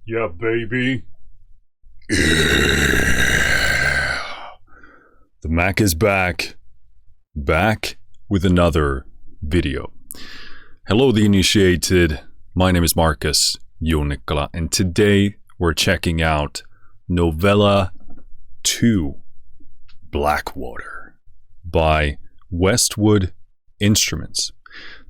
Yeah, baby. The Mac is back. Back with another video. Hello, the initiated. My name is Marcus Jonikala, and today we're checking out Novella 2 Blackwater by Westwood Instruments.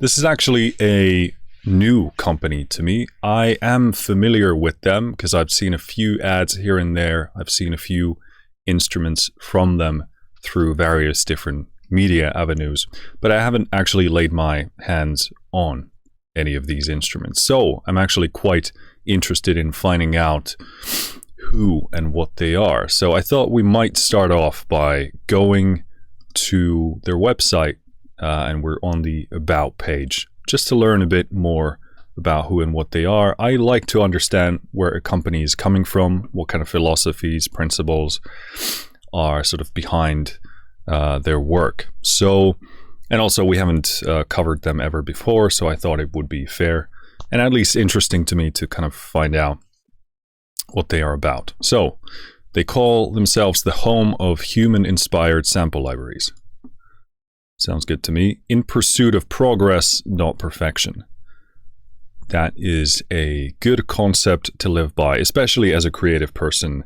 This is actually a new company to me. I am familiar with them because I've seen a few ads here and there. I've seen a few instruments from them through various different media avenues, but I haven't actually laid my hands on any of these instruments. So I'm actually quite interested in finding out who and what they are. So I thought we might start off by going to their website, and we're on the About page, just to learn a bit more about who and what they are. I like to understand where a company is coming from, what kind of philosophies, principles are sort of behind their work. So, and also we haven't covered them ever before, so I thought it would be fair and at least interesting to me to kind of find out what they are about. So, they call themselves the home of human-inspired sample libraries. Sounds good to me. In pursuit of progress, not perfection. That is a good concept to live by, especially as a creative person.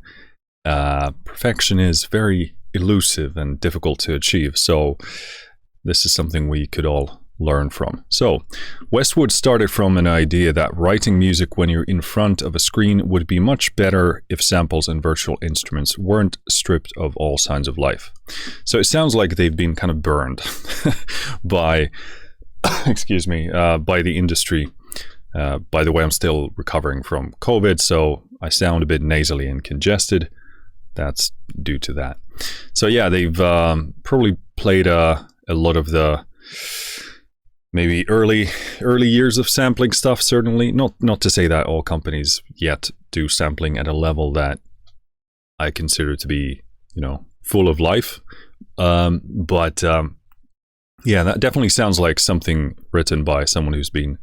Perfection is very elusive and difficult to achieve, so this is something we could all learn from. So, Westwood started from an idea that writing music when you're in front of a screen would be much better if samples and virtual instruments weren't stripped of all signs of life. So it sounds like they've been kind of burned by, excuse me, by the industry. By the way, I'm still recovering from COVID, so I sound a bit nasally and congested. That's due to that. So yeah, they've probably played a lot of the maybe early years of sampling stuff. Certainly not to say that all companies yet do sampling at a level that I consider to be, full of life. But yeah, that definitely sounds like something written by someone who's been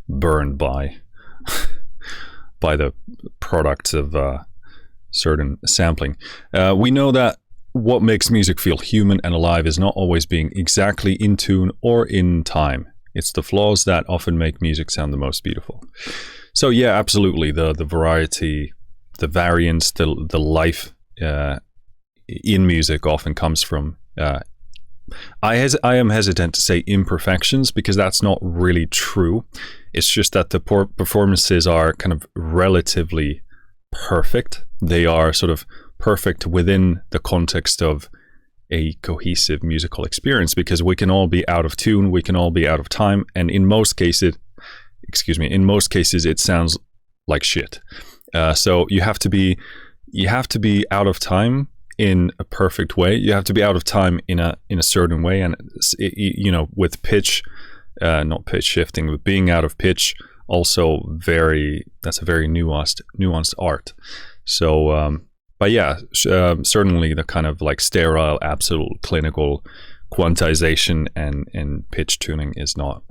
burned by by the products of certain sampling. We know that what makes music feel human and alive is not always being exactly in tune or in time. It's the flaws that often make music sound the most beautiful. So yeah, absolutely. The variety, the variance, the life in music often comes from I am hesitant to say imperfections, because that's not really true. It's just that the performances are kind of relatively perfect. They are sort of perfect within the context of a cohesive musical experience, because we can all be out of tune, we can all be out of time, and in most cases it sounds like shit. So you have to be out of time in a perfect way. You have to be out of time in a certain way, and with pitch, not pitch shifting, but being out of pitch, also that's a very nuanced art. So but yeah, certainly the kind of like sterile, absolute clinical quantization and pitch tuning is not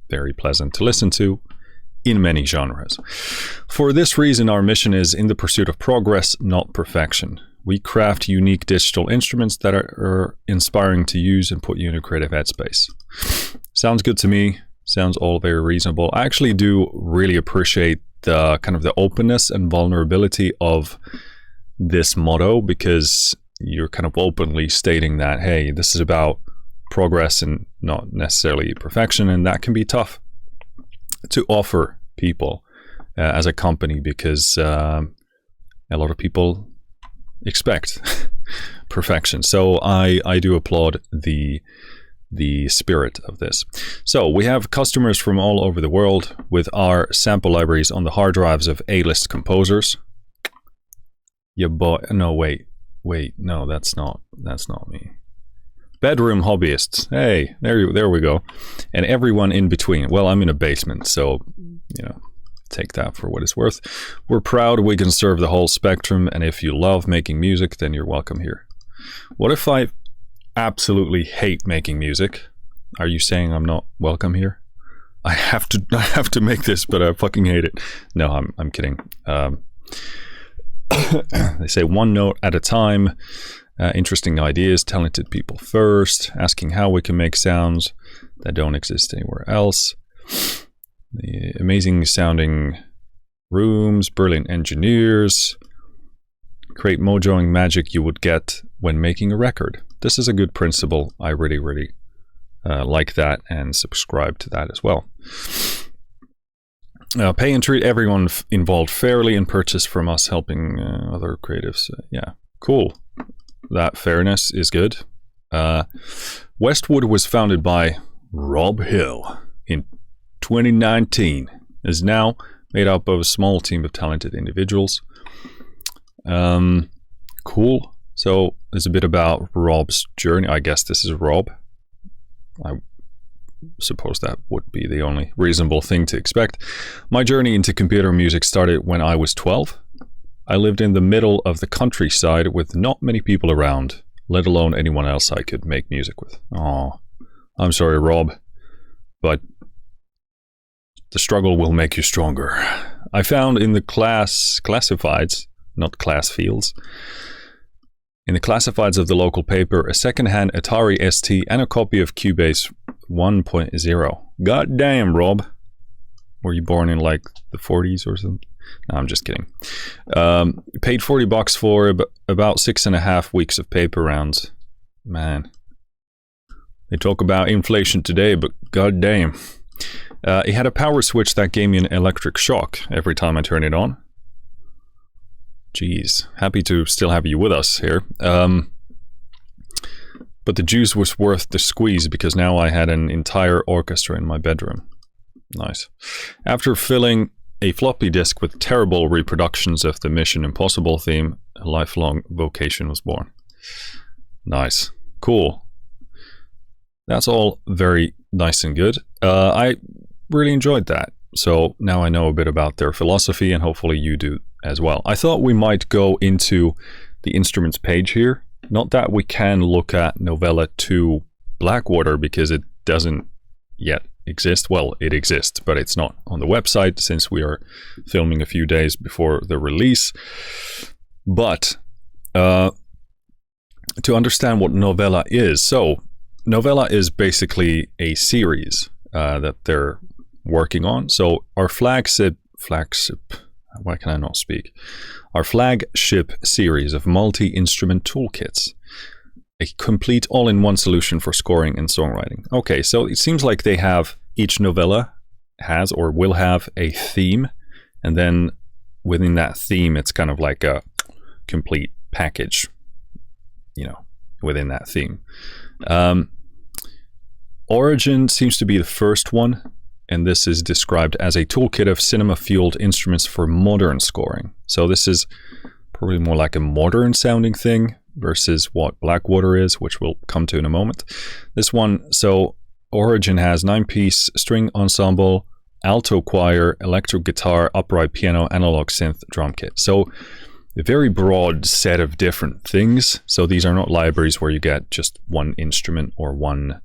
very pleasant to listen to in many genres. For this reason, our mission is in the pursuit of progress, not perfection. We craft unique digital instruments that are inspiring to use and put you in a creative headspace. Sounds good to me. Sounds all very reasonable. I actually do really appreciate the kind of the openness and vulnerability of this motto, because you're kind of openly stating that, hey, this is about progress and not necessarily perfection, and that can be tough to offer people as a company, because a lot of people expect perfection. So I do applaud the spirit of this. So we have customers from all over the world with our sample libraries on the hard drives of A-list composers. Yeah, but no, wait, no, that's not me. Bedroom hobbyists, hey, there we go, and everyone in between. Well, I'm in a basement, so take that for what it's worth. We're proud we can serve the whole spectrum, and if you love making music, then you're welcome here. What if I absolutely hate making music? Are you saying I'm not welcome here? I have to make this, but I fucking hate it. No, I'm kidding. They say one note at a time, interesting ideas, talented people first, asking how we can make sounds that don't exist anywhere else. The amazing sounding rooms, brilliant engineers, create mojoing magic you would get when making a record. This is a good principle. I really like that and subscribe to that as well. Pay and treat everyone involved fairly and purchase from us, helping other creatives. Yeah, cool. That fairness is good. Westwood was founded by Rob Hill in 2019. Is now made up of a small team of talented individuals. Cool. So there's a bit about Rob's journey. I guess this is Rob. I suppose that would be the only reasonable thing to expect. My journey into computer music started when I was 12. I lived in the middle of the countryside with not many people around, let alone anyone else I could make music with. Oh, I'm sorry, Rob, but the struggle will make you stronger. I found in the classifieds, not class fields, in the classifieds of the local paper, a second-hand Atari ST and a copy of Cubase 1.0. God damn, Rob. Were you born in like the 40s or something? No, I'm just kidding. Paid $40 for about 6.5 weeks of paper rounds. Man. They talk about inflation today, but god damn. It had a power switch that gave me an electric shock every time I turned it on. Jeez, happy to still have you with us here. But the juice was worth the squeeze because now I had an entire orchestra in my bedroom. Nice. After filling a floppy disk with terrible reproductions of the Mission Impossible theme, a lifelong vocation was born. Nice. Cool. That's all very nice and good. I really enjoyed that. So now I know a bit about their philosophy, and hopefully you do as well. I thought we might go into the instruments page here. Not that we can look at Novella 2 Blackwater because it doesn't yet exist. Well, it exists, but it's not on the website since we are filming a few days before the release. But to understand what Novella is, so Novella is basically a series that they're working on. So our flagship, why can I not speak? Our flagship series of multi-instrument toolkits. A complete all-in-one solution for scoring and songwriting. Okay, so it seems like they have, each novella has or will have a theme, and then within that theme, it's kind of like a complete package, you know, within that theme. Origin seems to be the first one, and this is described as a toolkit of cinema-fueled instruments for modern scoring. So this is probably more like a modern sounding thing versus what Blackwater is, which we'll come to in a moment. This one, so Origin has 9-piece string ensemble, alto choir, electric guitar, upright piano, analog synth, drum kit. So a very broad set of different things. So these are not libraries where you get just one instrument or one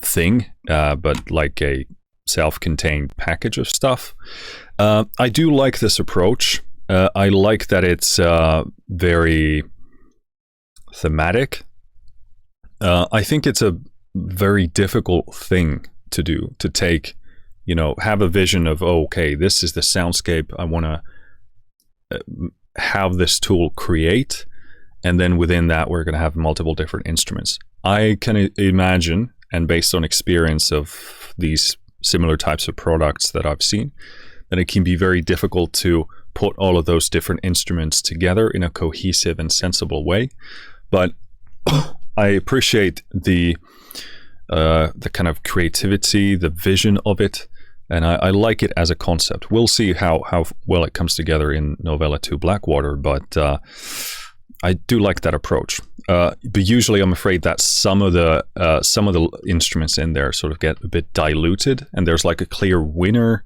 thing, but like a self-contained package of stuff. I do like this approach. I like that it's very thematic. I think it's a very difficult thing to do, to take, you know, have a vision of, oh, okay, this is the soundscape I want to have this tool create, and then within that we're going to have multiple different instruments. I can imagine, and based on experience of these similar types of products that I've seen, that it can be very difficult to put all of those different instruments together in a cohesive and sensible way. But I appreciate the kind of creativity, the vision of it, and I like it as a concept. We'll see how well it comes together in Novella 2 Blackwater, but I do like that approach. But usually I'm afraid that some of the instruments in there sort of get a bit diluted, and there's like a clear winner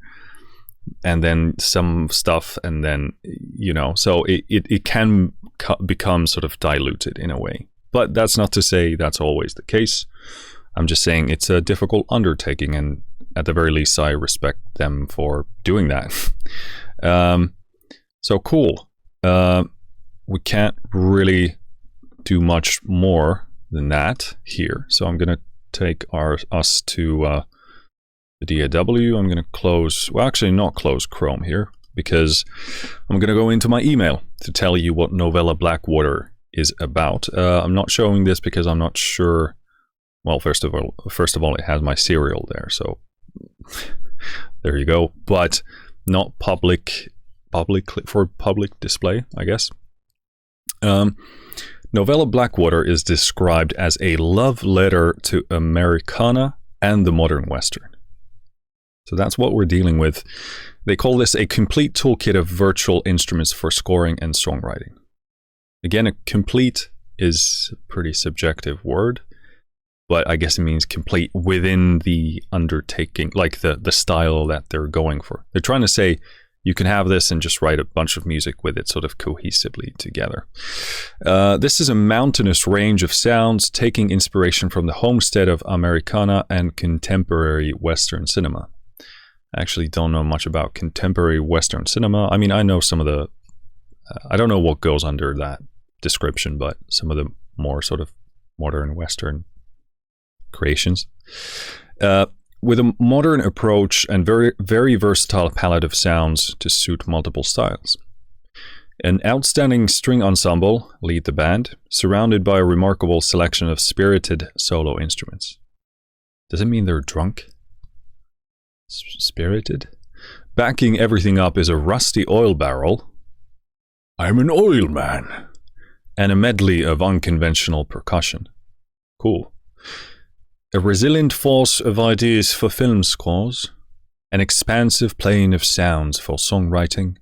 and then some stuff, and then, you know, so it can become sort of diluted in a way. But that's not to say that's always the case. I'm just saying it's a difficult undertaking, and at the very least, I respect them for doing that. So cool. We can't really do much more than that here. So I'm going to take us to the DAW. I'm going to close, well, actually not close Chrome here, because I'm going to go into my email to tell you what Novella Blackwater is about. I'm not showing this because I'm not sure. Well, first of all, it has my serial there, so there you go. But not public for public display, I guess. Novella Blackwater is described as a love letter to Americana and the modern Western. So that's what we're dealing with. They call this a complete toolkit of virtual instruments for scoring and songwriting. Again, a complete is a pretty subjective word, but I guess it means complete within the undertaking, like the style that they're going for. They're trying to say you can have this and just write a bunch of music with it sort of cohesively together. This is a mountainous range of sounds taking inspiration from the homestead of Americana and contemporary Western cinema. I actually don't know much about contemporary Western cinema. I mean, I know some of the, I don't know what goes under that description, but some of the more sort of modern Western creations. With a modern approach and very, very versatile palette of sounds to suit multiple styles. An outstanding string ensemble lead the band, surrounded by a remarkable selection of spirited solo instruments. Does it mean they're drunk? Spirited? Backing everything up is a rusty oil barrel. I'm an oil man. And a medley of unconventional percussion. Cool. A resilient force of ideas for film scores, an expansive plane of sounds for songwriting.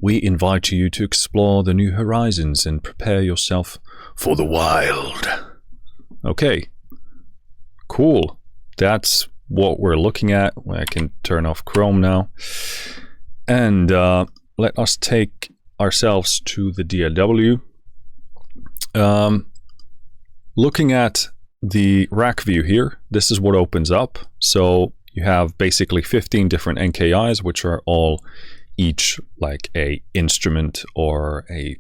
We invite you to explore the new horizons and prepare yourself for the wild. Okay, cool. That's what we're looking at. I can turn off Chrome now. And let us take ourselves to the DAW. Looking at the rack view here, this is what opens up. So you have basically 15 different NKIs, which are all each like a instrument or a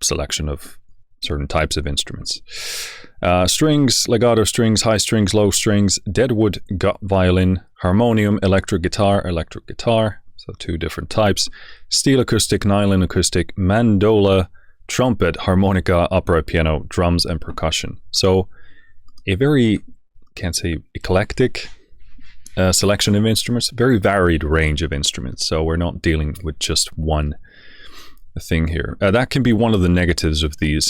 selection of certain types of instruments. Strings, legato strings, high strings, low strings, deadwood, gut violin, harmonium, electric guitar, so 2 different types, steel acoustic, nylon acoustic, mandola, trumpet, harmonica, upright piano, drums, and percussion. So a very, can't say eclectic selection of instruments, very varied range of instruments. So we're not dealing with just one thing here. That can be one of the negatives of the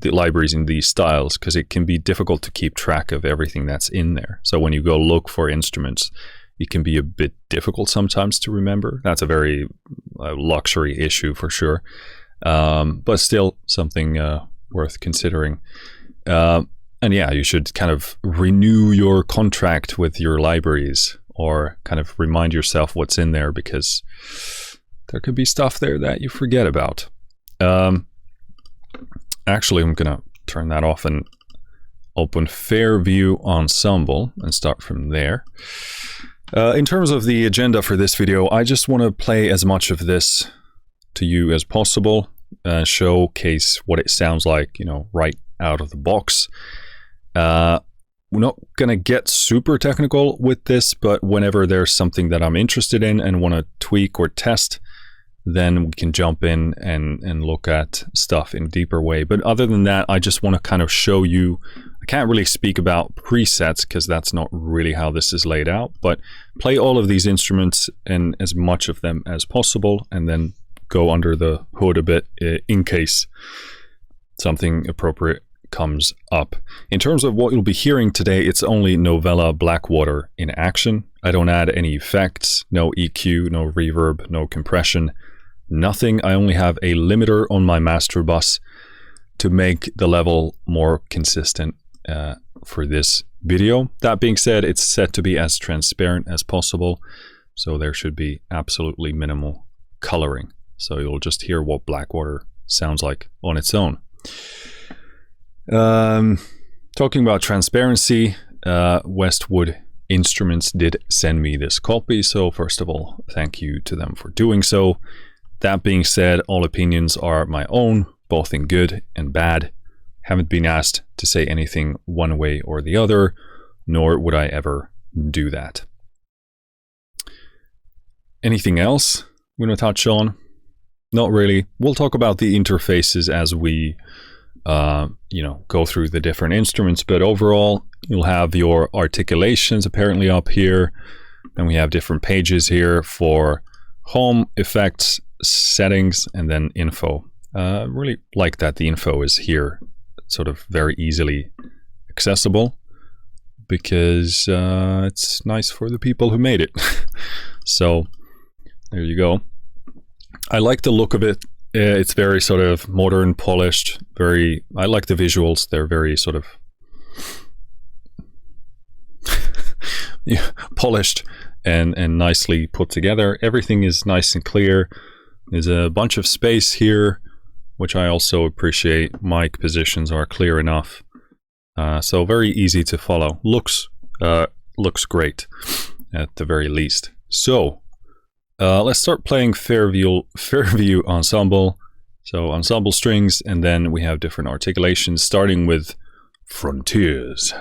libraries in these styles, because it can be difficult to keep track of everything that's in there. So when you go look for instruments, it can be a bit difficult sometimes to remember. That's a very luxury issue for sure, but still something worth considering. And yeah, you should kind of renew your contract with your libraries, or kind of remind yourself what's in there, because there could be stuff there that you forget about. Actually, I'm going to turn that off and open Fairview Ensemble and start from there. In terms of the agenda for this video, I just want to play as much of this to you as possible, showcase what it sounds like, you know, right out of the box. We're not going to get super technical with this, but whenever there's something that I'm interested in and want to tweak or test, then we can jump in and look at stuff in a deeper way. But other than that, I just want to kind of show you, I can't really speak about presets because that's not really how this is laid out, but play all of these instruments and as much of them as possible, and then go under the hood a bit in case something appropriate comes up. In terms of what you'll be hearing today, it's only Novella Blackwater in action. I don't add any effects, no EQ, no reverb, no compression, nothing. I only have a limiter on my master bus to make the level more consistent for this video. That being said, it's set to be as transparent as possible, so there should be absolutely minimal coloring. So you'll just hear what Blackwater sounds like on its own. Talking about transparency, Westwood Instruments did send me this copy, so first of all, thank you to them for doing so. That being said, all opinions are my own, both in good and bad. Haven't been asked to say anything one way or the other, nor would I ever do that. Anything else we're going to touch on? Not really. We'll talk about the interfaces as we go through the different instruments, but overall you'll have your articulations apparently up here. Then we have different pages here for home, effects, settings, and then info. Really like that the info is here, sort of very easily accessible, because it's nice for the people who made it. So there you go. I like the look of it. It's very sort of modern, polished, I like the visuals. They're very sort of polished and nicely put together. Everything is nice and clear. There's a bunch of space here, which I also appreciate. Mic positions are clear enough. So very easy to follow. Looks great at the very least. So let's start playing Fairview Ensemble. So ensemble strings, and then we have different articulations, starting with Frontiers.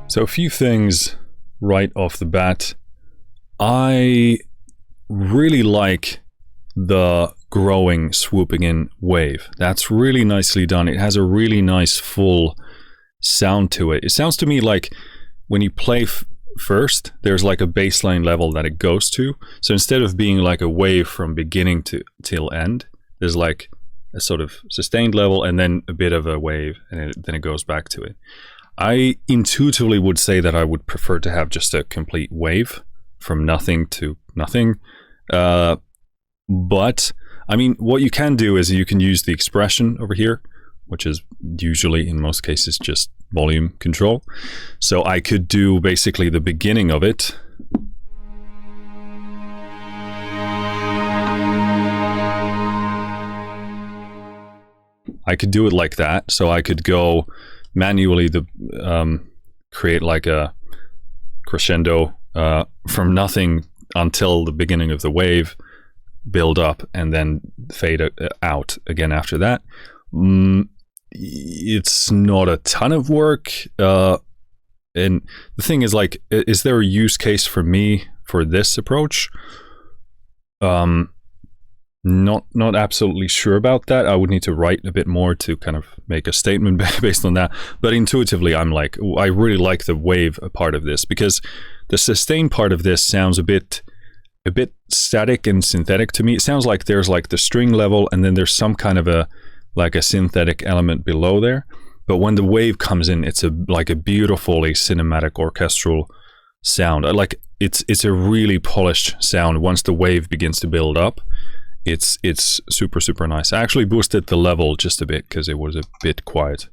So a few things right off the bat. I really like the growing, swooping in wave. That's really nicely done. It has a really nice full sound to it. It sounds to me like when you play first, there's like a baseline level that it goes to. So instead of being like a wave from beginning to till end, there's like a sort of sustained level and then a bit of a wave, and then it goes back to it. I intuitively would say that I would prefer to have just a complete wave from nothing to nothing. But I mean, what you can do is you can use the expression over here, which is usually in most cases just volume control. So I could do basically the beginning of it. I could do it like that. So I could go manually create like a crescendo from nothing until the beginning of the wave, build up, and then fade out again after that. It's not a ton of work, and the thing is, like, is there a use case for me for this approach? Not absolutely sure about that. I would need to write a bit more to kind of make a statement based on that. But intuitively, I'm like, I really like the wave part of this, because the sustain part of this sounds a bit static and synthetic to me. It sounds like there's like the string level, and then there's some kind of a synthetic element below there. But when the wave comes in, it's like a beautifully cinematic orchestral sound. It's a really polished sound once the wave begins to build up. It's super, super nice. I actually boosted the level just a bit because it was a bit quiet.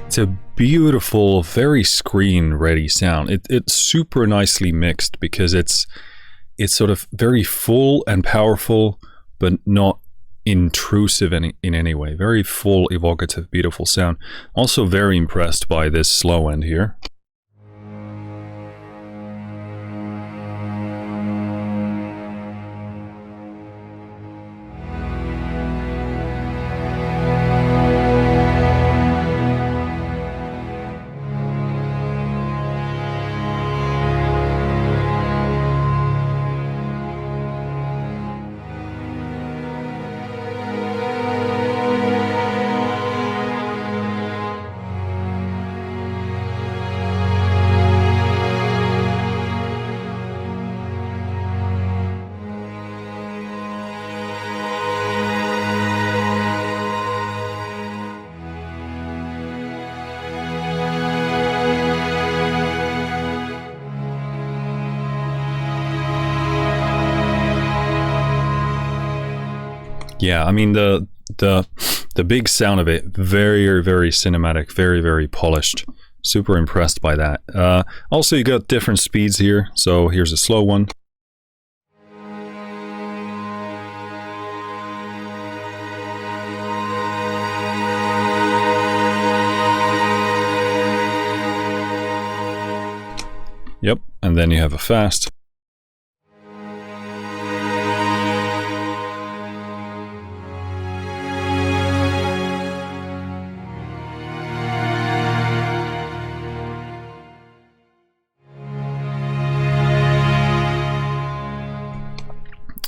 It's a beautiful, very screen-ready sound. It's super nicely mixed because it's sort of very full and powerful, but not intrusive in any way. Very full, evocative, beautiful sound. Also very impressed by this slow end here. Yeah, I mean the big sound of it, very, very cinematic, very, very polished. Super impressed by that. Also, you got different speeds here. So here's a slow one. Yep, and then you have a fast.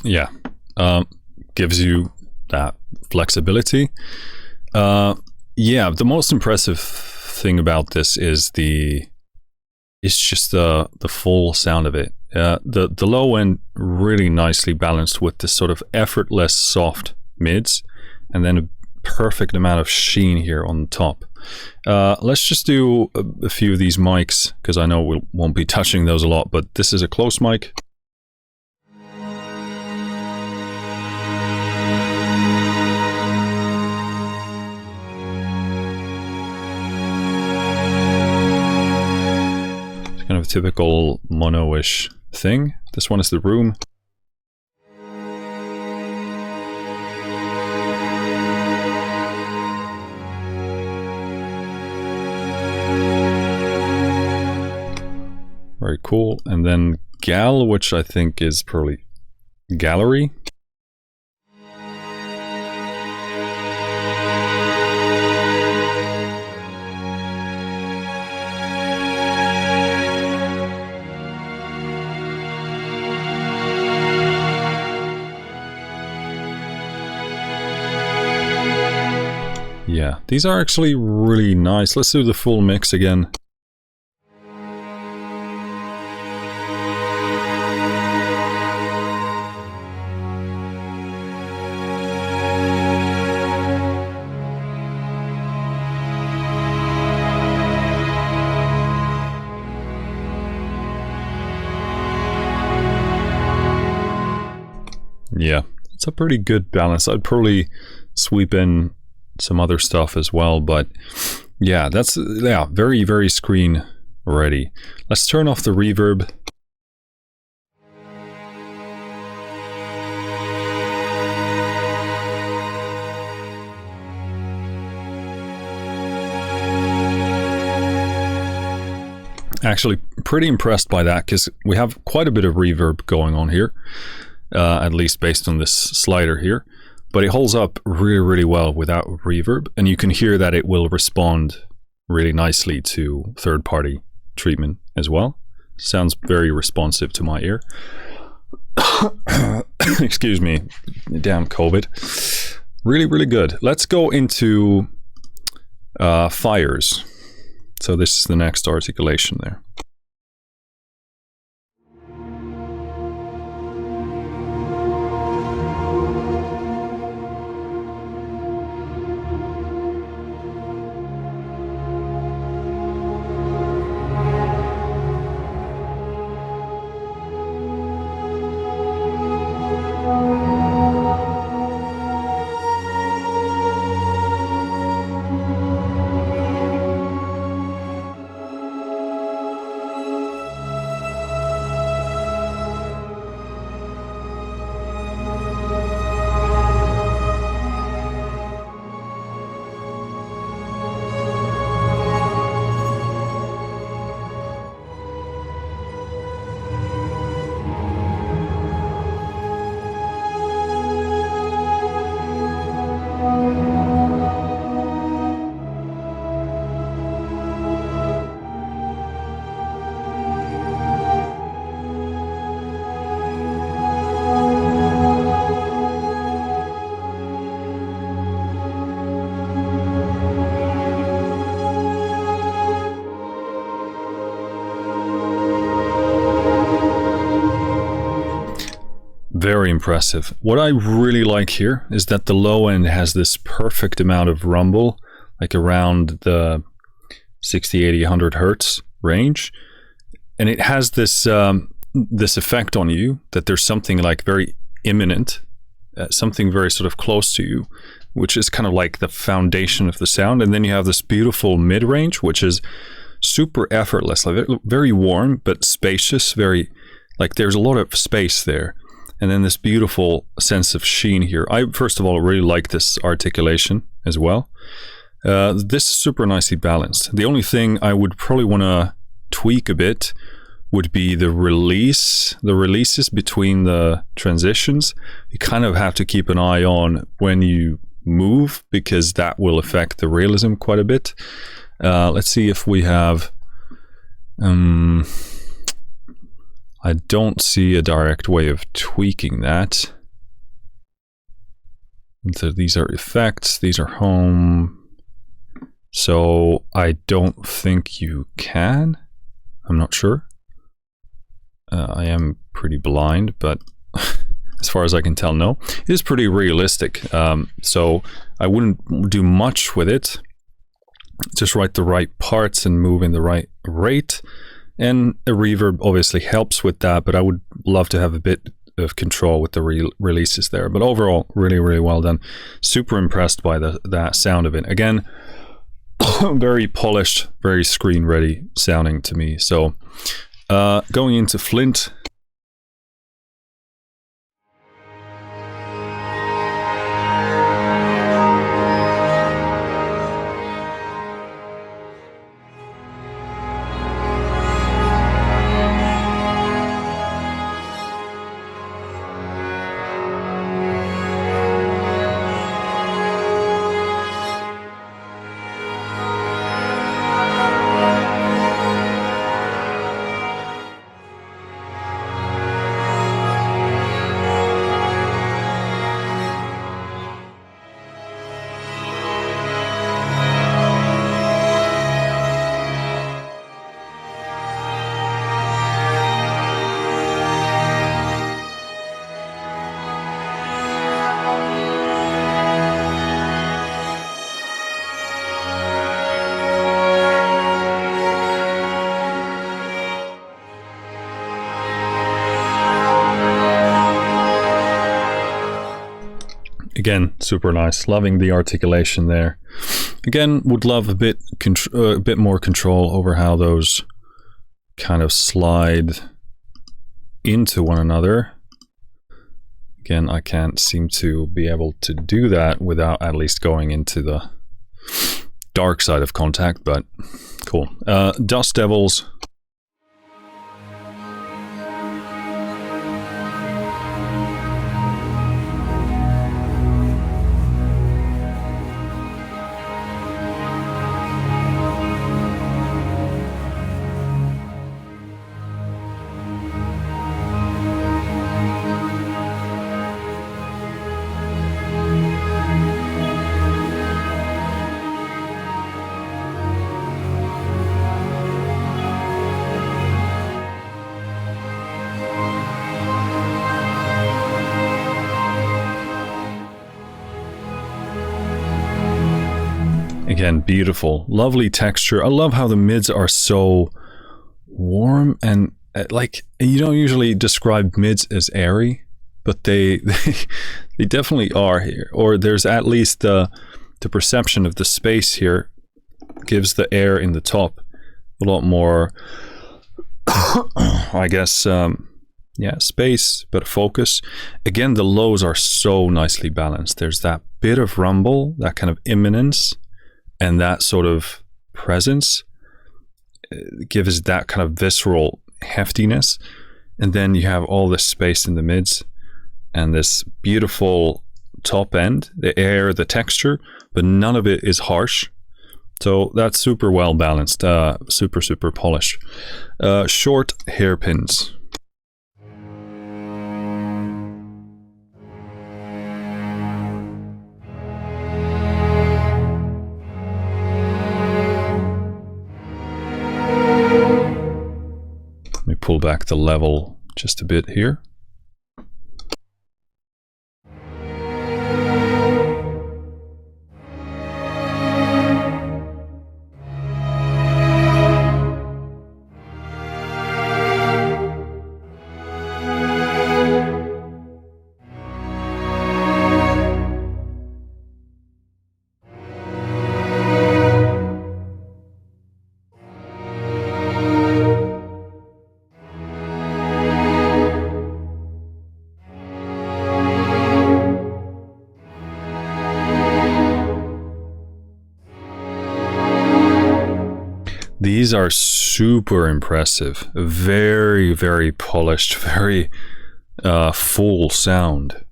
Yeah, gives you that flexibility. Yeah, the most impressive thing about this is it's just the full sound of it. The low end really nicely balanced with this sort of effortless soft mids, and then a perfect amount of sheen here on the top. Let's just do a few of these mics, because I know we won't be touching those a lot, but this is a close mic. Kind of a typical mono-ish thing. This one is the room. Very cool. And then Gal, which I think is probably gallery. Yeah, these are actually really nice. Let's do the full mix again. Yeah, it's a pretty good balance. I'd probably sweep in some other stuff as well, but yeah, that's very, very screen ready. Let's turn off the reverb. Actually, pretty impressed by that, because we have quite a bit of reverb going on here, at least based on this slider here. But it holds up really, really well without reverb, and you can hear that it will respond really nicely to third-party treatment as well. Sounds very responsive to my ear. Excuse me, damn COVID. Really, really good. Let's go into fires. So this is the next articulation there. very impressive. What I really like here is that the low end has this perfect amount of rumble, like around the 60, 80, 100 hertz range. And it has this this effect on you that there's something like very imminent, something very sort of close to you, which is kind of like the foundation of the sound. And then you have this beautiful mid-range, which is super effortless, like very warm, but spacious, very, like there's a lot of space there. And then this beautiful sense of sheen here. I, first of all, really like this articulation as well. This is super nicely balanced. The only thing I would probably want to tweak a bit would be the releases between the transitions. You kind of have to keep an eye on when you move, because that will affect the realism quite a bit. Let's see if we have... I don't see a direct way of tweaking that. So these are effects, these are home. So I don't think you can. I'm not sure. I am pretty blind, but as far as I can tell, no. It is pretty realistic. So I wouldn't do much with it. Just write the right parts and move in the right rate. And a reverb obviously helps with that, but I would love to have a bit of control with the releases there. But overall, really, really well done. Super impressed by that sound of it. Again, very polished, very screen ready sounding to me. So going into Flint. Again, super nice. Loving the articulation there. Again, would love a bit more control over how those kind of slide into one another. Again, I can't seem to be able to do that without at least going into the dark side of Kontakt, but cool. Dust Devils. Again, beautiful, lovely texture. I love how the mids are so warm and like, you don't usually describe mids as airy, but they definitely are here. Or there's at least the perception of the space here gives the air in the top a lot more, I guess, yeah, space, but focus. Again, the lows are so nicely balanced. There's that bit of rumble, that kind of imminence, and that sort of presence gives that kind of visceral heftiness. And then you have all this space in the mids and this beautiful top end, the air, the texture, but none of it is harsh. So that's super well balanced, super, super polished. Short hairpins. Let me pull back the level just a bit here. these are super impressive. Very, very polished, very full sound.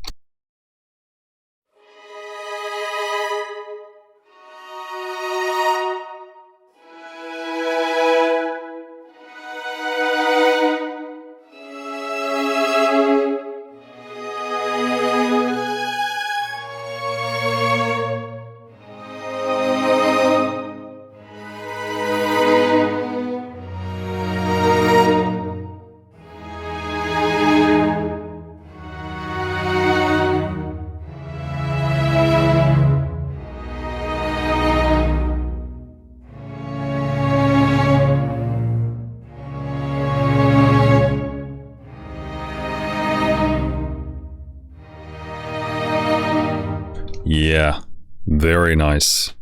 Yeah, very nice.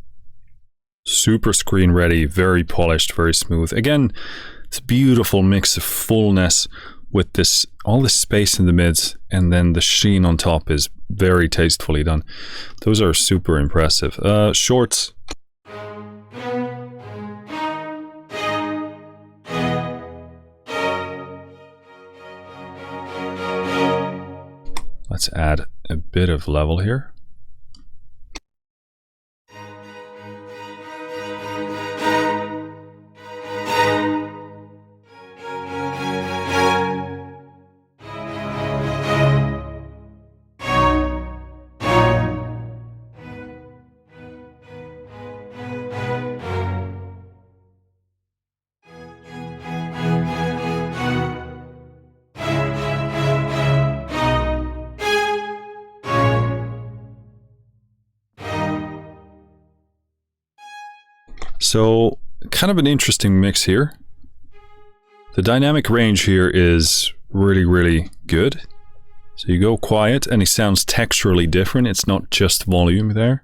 Super screen ready, very polished, very smooth. Again, it's a beautiful mix of fullness with this, all this space in the mids, and then the sheen on top is very tastefully done. Those are super impressive. Shorts. Let's add a bit of level here. So, kind of an interesting mix here. The dynamic range here is really, really good. So you go quiet and it sounds texturally different. It's not just volume there.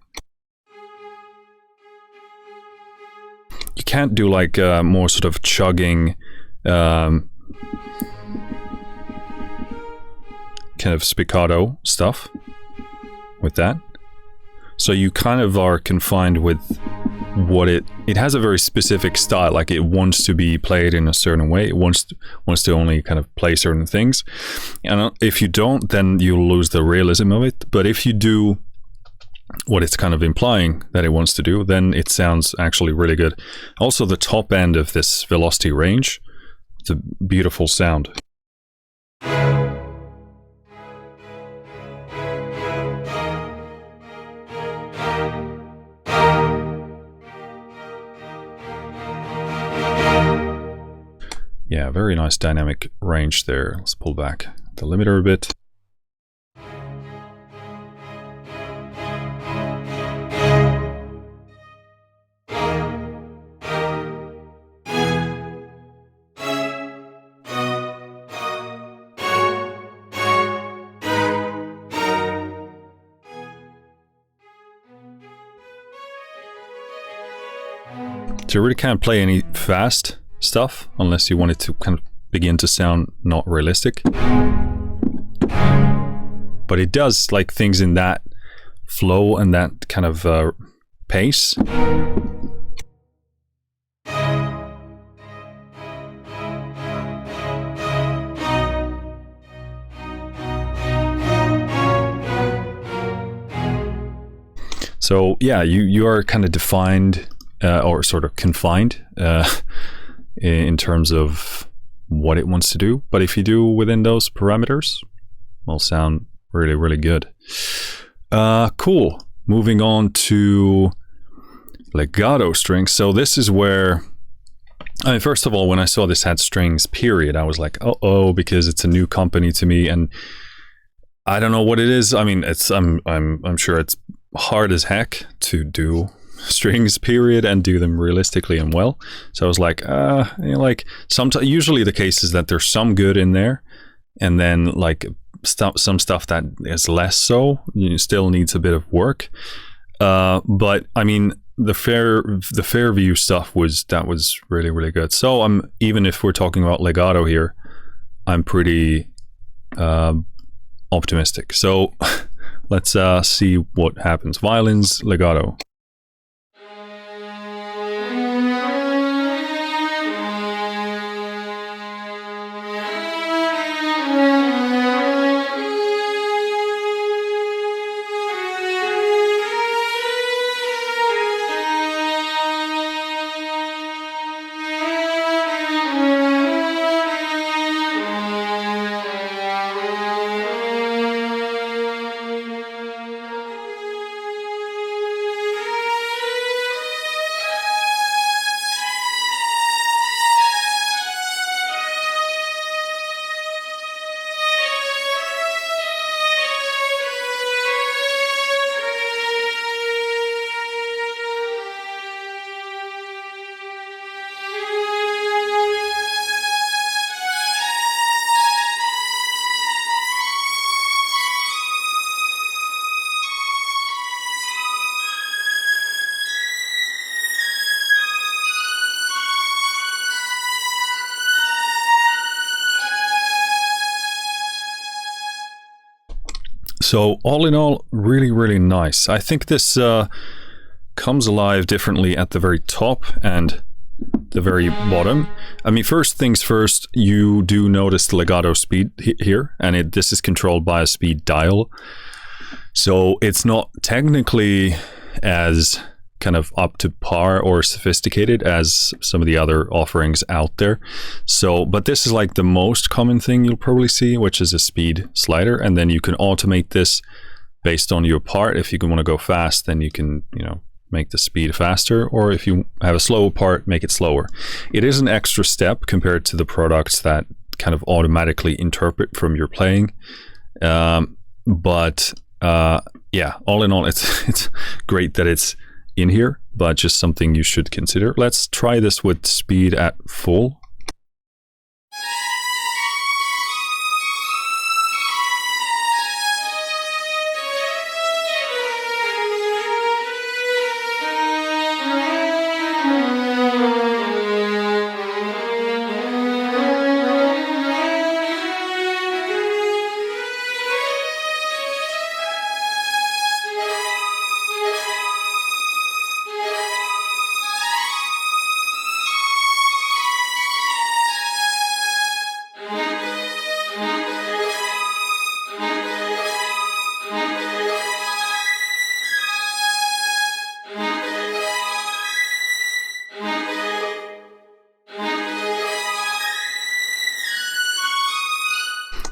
You can't do like more sort of chugging, kind of spiccato stuff with that. So you kind of are confined with what it has a very specific style. Like it wants to be played in a certain way. It wants to only kind of play certain things. And if you don't, then you'll lose the realism of it. But if you do what it's kind of implying that it wants to do, then it sounds actually really good. Also, the top end of this velocity range, it's a beautiful sound. Yeah, very nice dynamic range there. Let's pull back the limiter a bit. So you really can't play any fast stuff unless you want it to kind of begin to sound not realistic. But it does like things in that flow and that kind of pace. So yeah, you are kind of defined or sort of confined in terms of what it wants to do. But if you do within those parameters, it'll sound really, really good. Cool. Moving on to Legato Strings. So this is where, I mean, first of all, when I saw this had strings, period, I was like, uh-oh, because it's a new company to me, and I don't know what it is. I mean, it's I'm sure it's hard as heck to do strings, period, and do them realistically and well. So I was like, like sometimes, usually the case is that there's some good in there, and then like some stuff that is less so, you still needs a bit of work. But I mean, the Fairview stuff was really, really good. So even if we're talking about legato here, I'm pretty optimistic. So let's see what happens. Violins, legato. So all in all, really, really nice. I think this comes alive differently at the very top and the very bottom. I mean, first things first, you do notice the legato speed here, and this is controlled by a speed dial. So it's not technically as kind of up to par or sophisticated as some of the other offerings out there. So, but this is like the most common thing you'll probably see, which is a speed slider. And then you can automate this based on your part. If you want to go fast, then you can, make the speed faster, or if you have a slow part, make it slower. It is an extra step compared to the products that kind of automatically interpret from your playing. But yeah, all in all, it's great that it's in here, but just something you should consider. Let's try this with speed at full.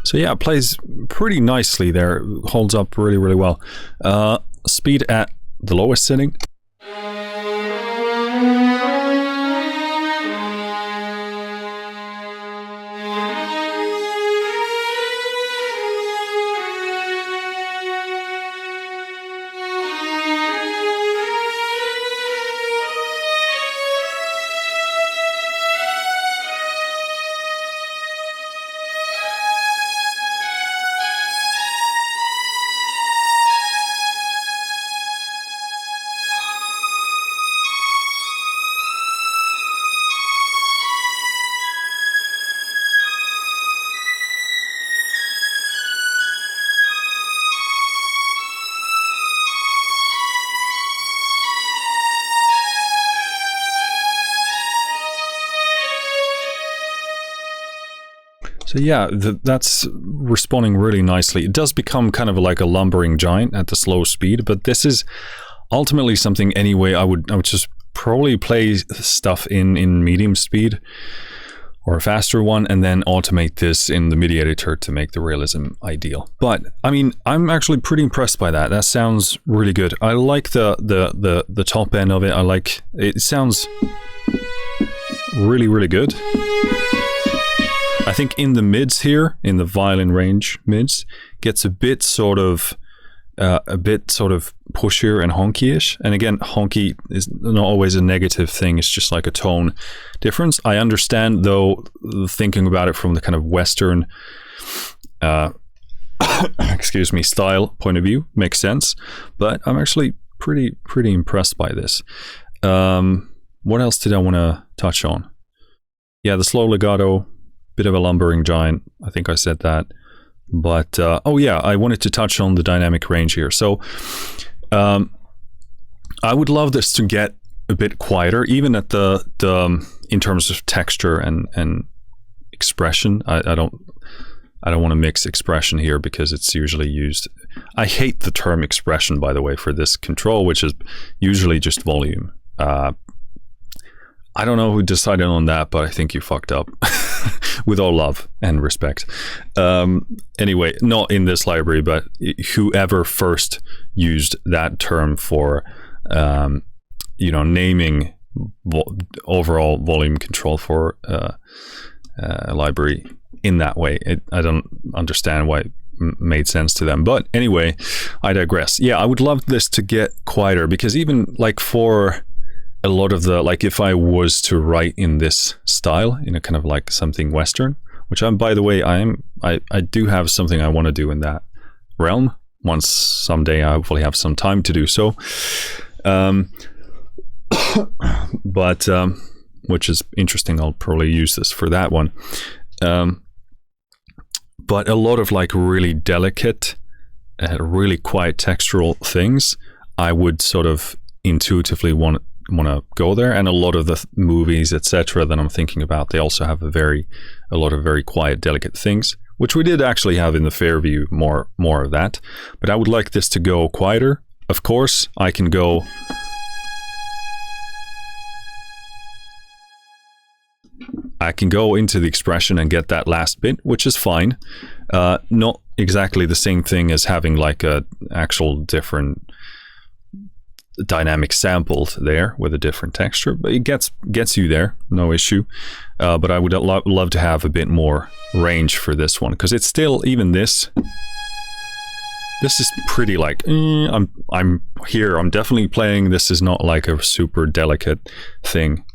So yeah, it plays pretty nicely there. Holds up really, really well. Speed at the lowest setting. So yeah, that's responding really nicely. It does become kind of like a lumbering giant at the slow speed, but this is ultimately something anyway I would just probably play stuff in medium speed or a faster one, and then automate this in the MIDI editor to make the realism ideal. But I mean, I'm actually pretty impressed by that. That sounds really good. I like the top end of it. I like it. Sounds really, really good. I think in the mids here, in the violin range mids, gets a bit sort of pushier and honky-ish. And again, honky is not always a negative thing. It's just like a tone difference. I understand, though, thinking about it from the kind of Western, excuse me, style point of view makes sense. But I'm actually pretty impressed by this. What else did I want to touch on? Yeah, the slow legato. Bit of a lumbering giant, I think I said that. But oh yeah, I wanted to touch on the dynamic range here. So I would love this to get a bit quieter, even at the in terms of texture and expression. I don't want to mix expression here because it's usually used. I hate the term expression, by the way, for this control, which is usually just volume. I don't know who decided on that, but I think you fucked up. With all love and respect. Anyway, not in this library, but whoever first used that term for, naming overall volume control for a library in that way. I don't understand why it made sense to them. But anyway, I digress. Yeah, I would love this to get quieter, because even like for a lot of the, like if I was to write in this style, in a kind of like something Western, which I'm, by the way, I do have something I want to do in that realm. Once someday I hopefully have some time to do so. But which is interesting. I'll probably use this for that one. But a lot of like really delicate really quiet textural things, I would sort of intuitively want to go there. And a lot of the movies, etc., that I'm thinking about, they also have a lot of very quiet, delicate things, which we did actually have in the Fairview, more of that. But I would like this to go quieter. Of course, I can go into the expression and get that last bit, which is fine. Not exactly the same thing as having like a actual different dynamic sampled there with a different texture, but it gets you there, no issue. But I would love to have a bit more range for this one, because it's still, even this is pretty like, I'm here, I'm definitely playing. This is not like a super delicate thing.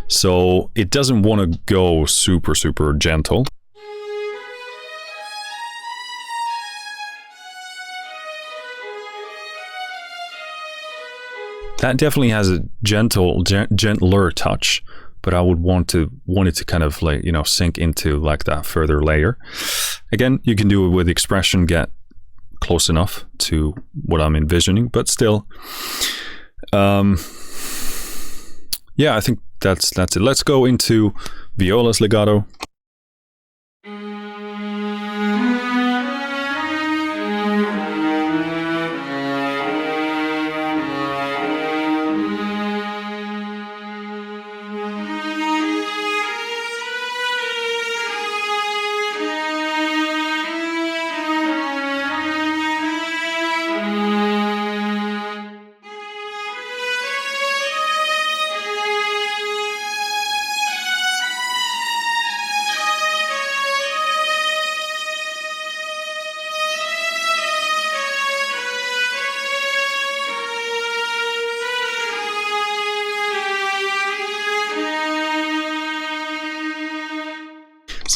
So it doesn't want to go super, super gentle. That definitely has a gentler touch, but I would want it to kind of like, you know, sink into like that further layer. Again, you can do it with expression, get close enough to what I'm envisioning, but still, yeah, I think that's it. Let's go into viola's legato.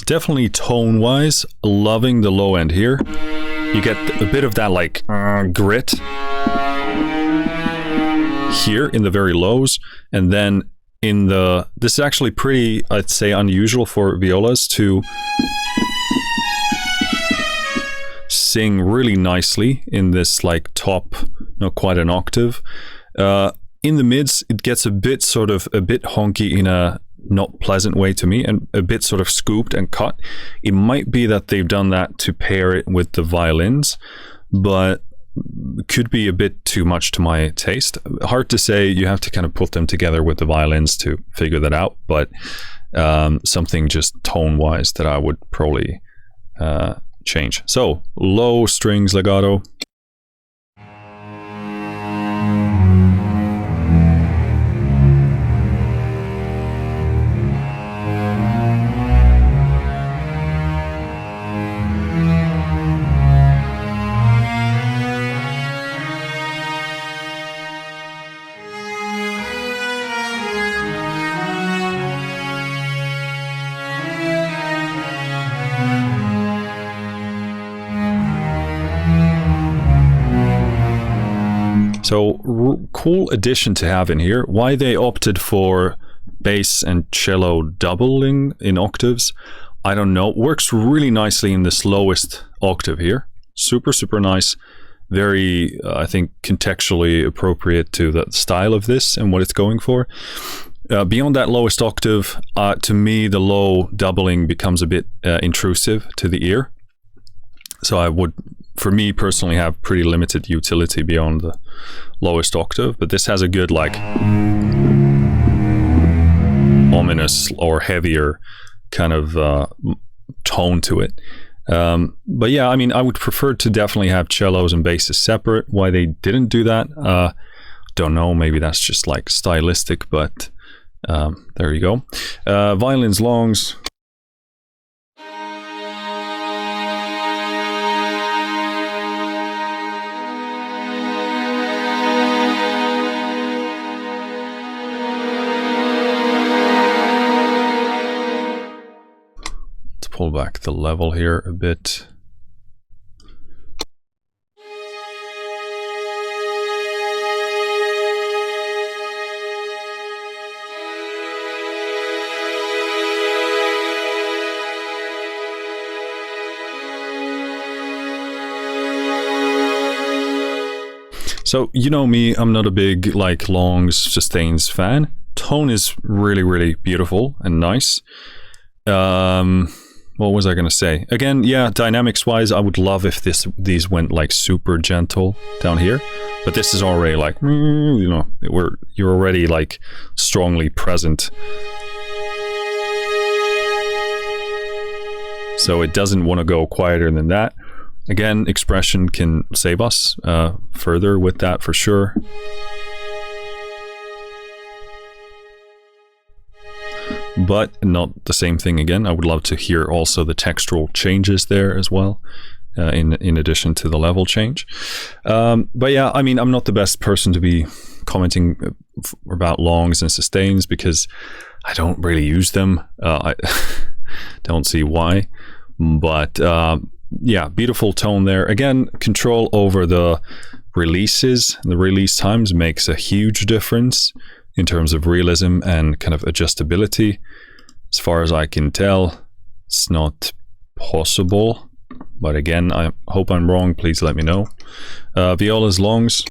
Definitely tone-wise, loving the low end here. You get a bit of that like grit here in the very lows, and then in the, this is actually pretty, I'd say, unusual for violas to sing really nicely in this like top, not quite an octave. In the mids, it gets a bit honky in a not pleasant way to me, and a bit sort of scooped and cut. It might be that they've done that to pair it with the violins, but could be a bit too much to my taste. Hard to say. You have to kind of put them together with the violins to figure that out, but something just tone wise that I would probably change. So low strings legato. So cool addition to have in here. Why they opted for bass and cello doubling in octaves, I don't know. Works really nicely in this lowest octave here. Super, super nice. Very, I think, contextually appropriate to the style of this and what it's going for. Beyond that lowest octave, to me, the low doubling becomes a bit intrusive to the ear. So I would, for me personally, have pretty limited utility beyond the lowest octave, but this has a good like ominous or heavier kind of tone to it. But yeah, I mean, I would prefer to definitely have cellos and basses separate. Why they didn't do that, don't know. Maybe that's just like stylistic, but there you go. Violins, longs. Pull back the level here a bit. So, you know me, I'm not a big like longs, sustains fan. Tone is really, really beautiful and nice. What was I going to say? Again, yeah, dynamics wise, I would love if these went like super gentle down here, but this is already like, you know, you're already like strongly present. So it doesn't want to go quieter than that. Again, expression can save us further with that for sure. But not the same thing again. I would love to hear also the textural changes there as well, in addition to the level change. But yeah, I mean, I'm not the best person to be commenting about longs and sustains because I don't really use them. I don't see why. But yeah, beautiful tone there. Again, control over the releases and the release times makes a huge difference in terms of realism and kind of adjustability. As far as I can tell, it's not possible. But again, I hope I'm wrong. Please let me know. Viola's longs.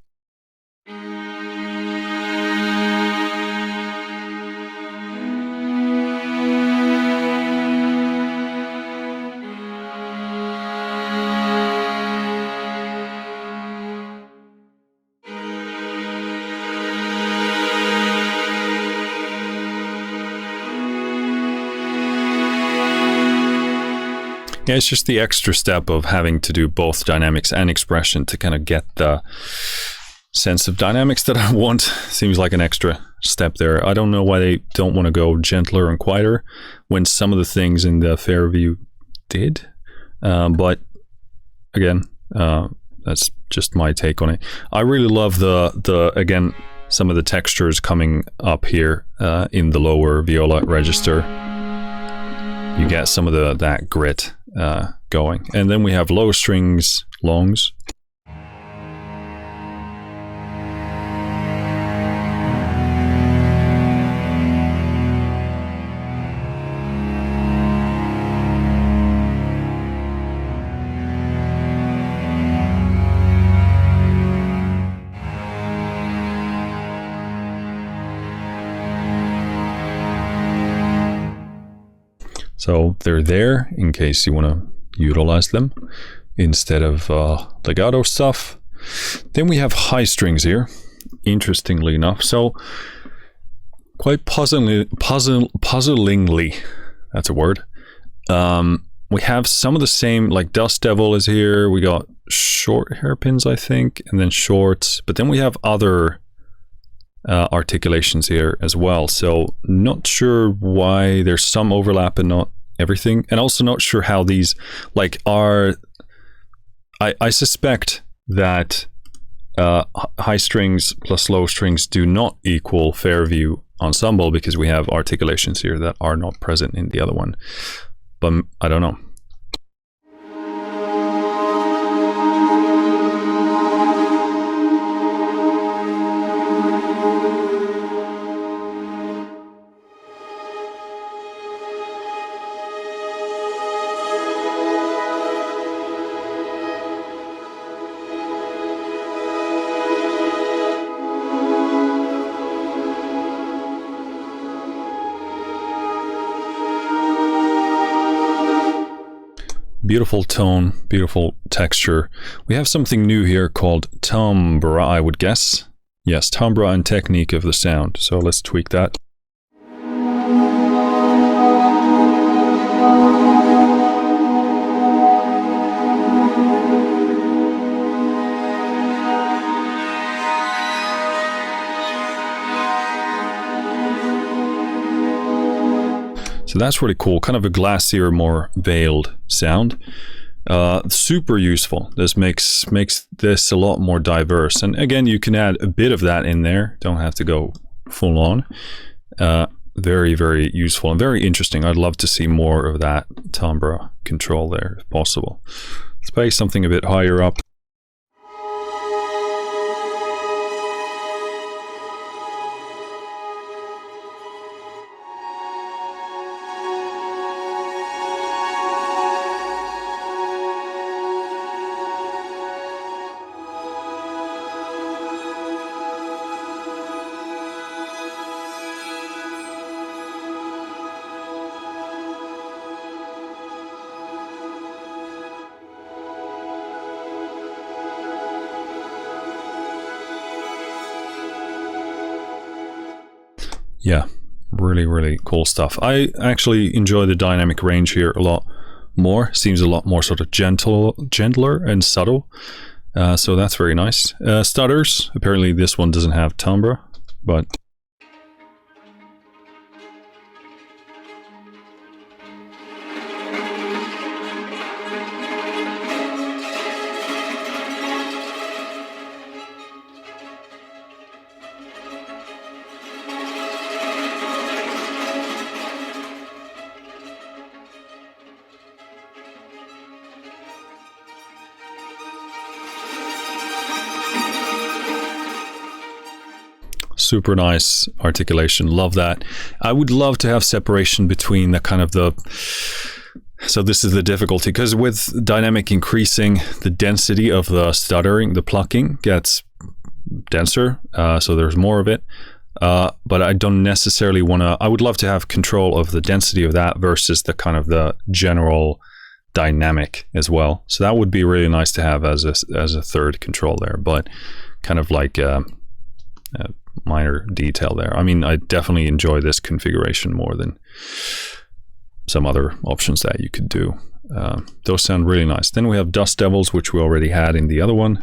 Yeah, it's just the extra step of having to do both dynamics and expression to kind of get the sense of dynamics that I want. Seems like an extra step there. I don't know why they don't want to go gentler and quieter when some of the things in the Fairview did. But again, that's just my take on it. I really love the again, some of the textures coming up here in the lower viola register. You get some of that grit going. And then we have low strings, longs. So they're there in case you want to utilize them instead of legato stuff. Then we have high strings here, interestingly enough. So quite puzzlingly, that's a word. We have some of the same, like Dust Devil is here. We got short hairpins, I think, and then shorts. But then we have other articulations here as well. So not sure why there's some overlap and not everything. And also not sure how these like are. I suspect that high strings plus low strings do not equal Fairview Ensemble because we have articulations here that are not present in the other one. But I don't know. Beautiful tone, beautiful texture. We have something new here called timbre, I would guess. Yes, timbre and technique of the sound. So let's tweak that. So that's really cool, kind of a glassier, more veiled sound. Super useful. This makes this a lot more diverse. And again, you can add a bit of that in there. Don't have to go full on. Very, very useful and very interesting. I'd love to see more of that timbre control there if possible. Let's play something a bit higher up. Yeah, really, really cool stuff. I actually enjoy the dynamic range here a lot more. Seems a lot more sort of gentler and subtle. So that's very nice. Stutters. Apparently this one doesn't have timbre, but super nice articulation. Love that. I would love to have separation between the kind of the... So this is the difficulty, because with dynamic increasing, the density of the stuttering, the plucking gets denser, so there's more of it. But I don't necessarily want to... I would love to have control of the density of that versus the kind of the general dynamic as well. So that would be really nice to have as a third control there, but kind of like a minor detail there. I mean, I definitely enjoy this configuration more than some other options that you could do. Those sound really nice. Then we have Dust Devils, which we already had in the other one.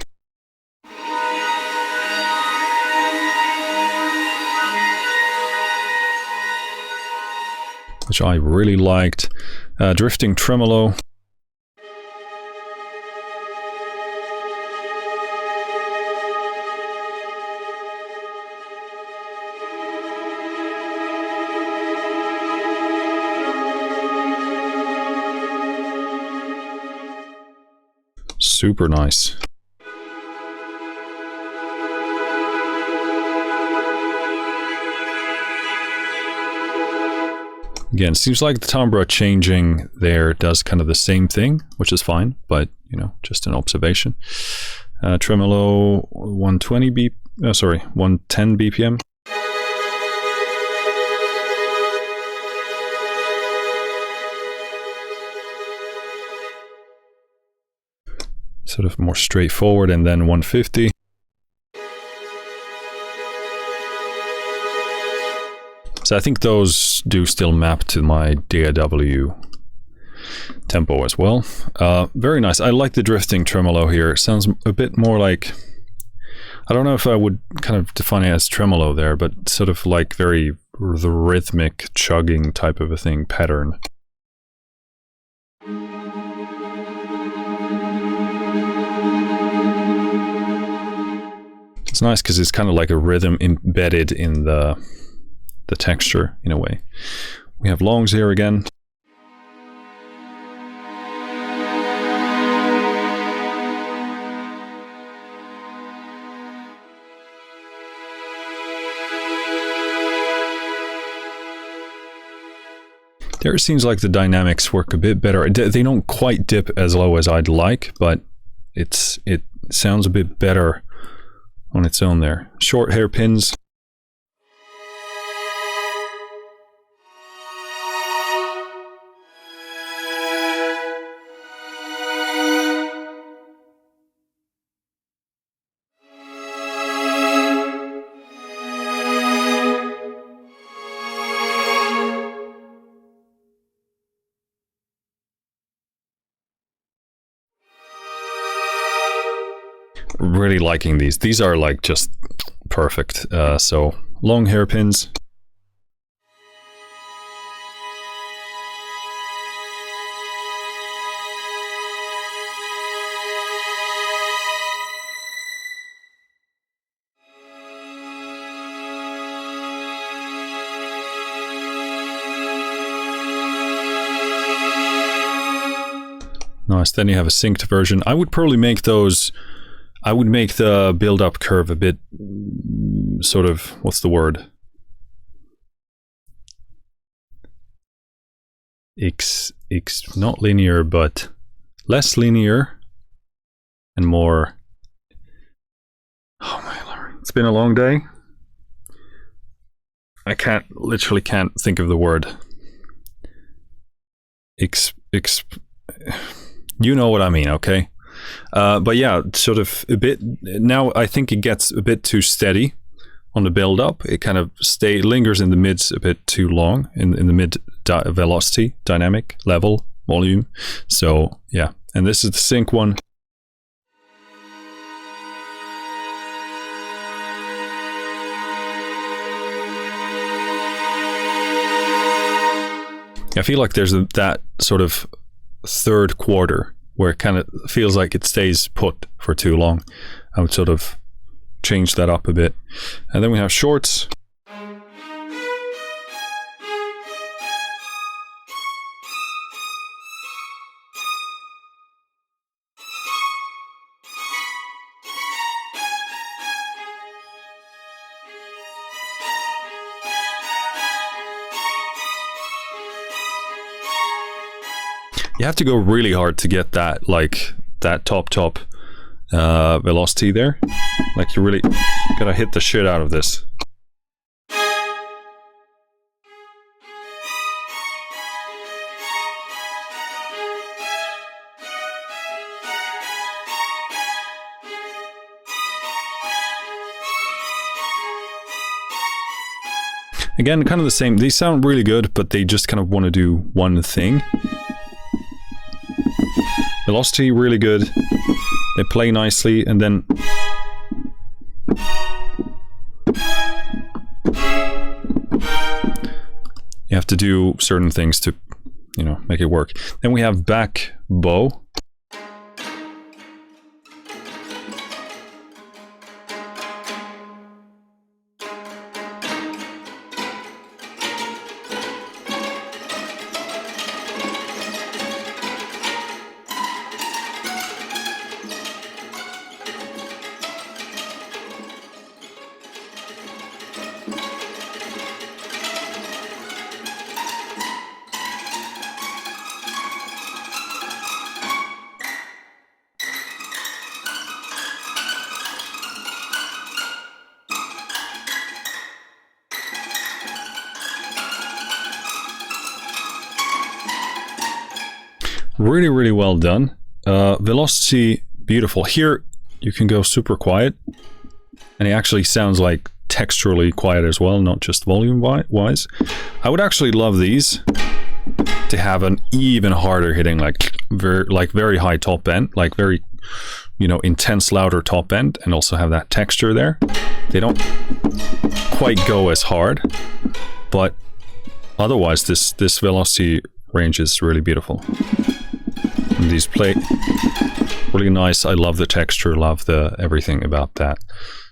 Which I really liked. Drifting Tremolo. Super nice. Again, seems like the timbre changing there does kind of the same thing, which is fine, but you know, just an observation. Tremolo 110 BPM. Sort of more straightforward, and then 150. So I think those do still map to my DAW tempo as well. Very nice. I like the drifting tremolo here. It sounds a bit more like, I don't know if I would kind of define it as tremolo there, but sort of like very the rhythmic chugging type of a thing, pattern. It's nice because it's kind of like a rhythm embedded in the texture in a way. We have longs here again. There it seems like the dynamics work a bit better. They don't quite dip as low as I'd like, but it sounds a bit better on its own there. Short hairpins. Really liking these. These are like just perfect. So long hairpins. Nice. Then you have a synced version. I would probably make those. I would make the build-up curve a bit sort of, what's the word? Not linear, but less linear and more. Oh my Lord, it's been a long day. I literally can't think of the word. You know what I mean, okay? But yeah, sort of a bit, now I think it gets a bit too steady, on the build up. It kind of lingers in the mids a bit too long, in the mid velocity, dynamic, level, volume. So yeah, and this is the sync one. I feel like there's that sort of third quarter where it kind of feels like it stays put for too long. I would sort of change that up a bit. And then we have shorts. You have to go really hard to get that, like, that top velocity there. Like, you really gotta hit the shit out of this. Again, kind of the same. These sound really good, but they just kind of want to do one thing. Velocity, really good. They play nicely, and then you have to do certain things to, you know, make it work. Then we have back bow. Really, really well done. Velocity, beautiful. Here, you can go super quiet. And it actually sounds like texturally quiet as well, not just volume-wise. I would actually love these to have an even harder hitting, like very high top end, like very, you know, intense, louder top end, and also have that texture there. They don't quite go as hard, but otherwise, this velocity range is really beautiful. And these play really nice. I love the texture, love the everything about that.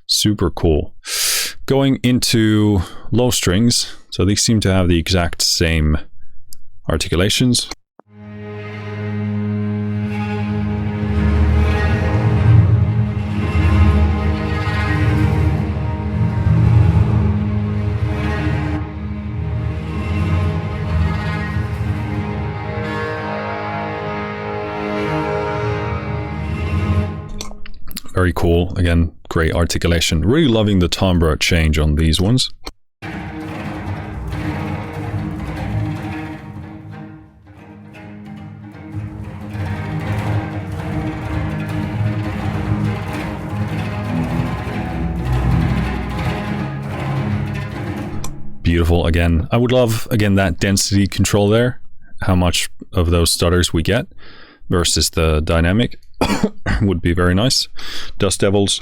Super cool. Going into low strings, so these seem to have the exact same articulations. Very cool. Again, great articulation. Really loving the timbre change on these ones. Beautiful. Again, I would love, again, that density control there. How much of those stutters we get versus the dynamic. Would be very nice. Dust Devils.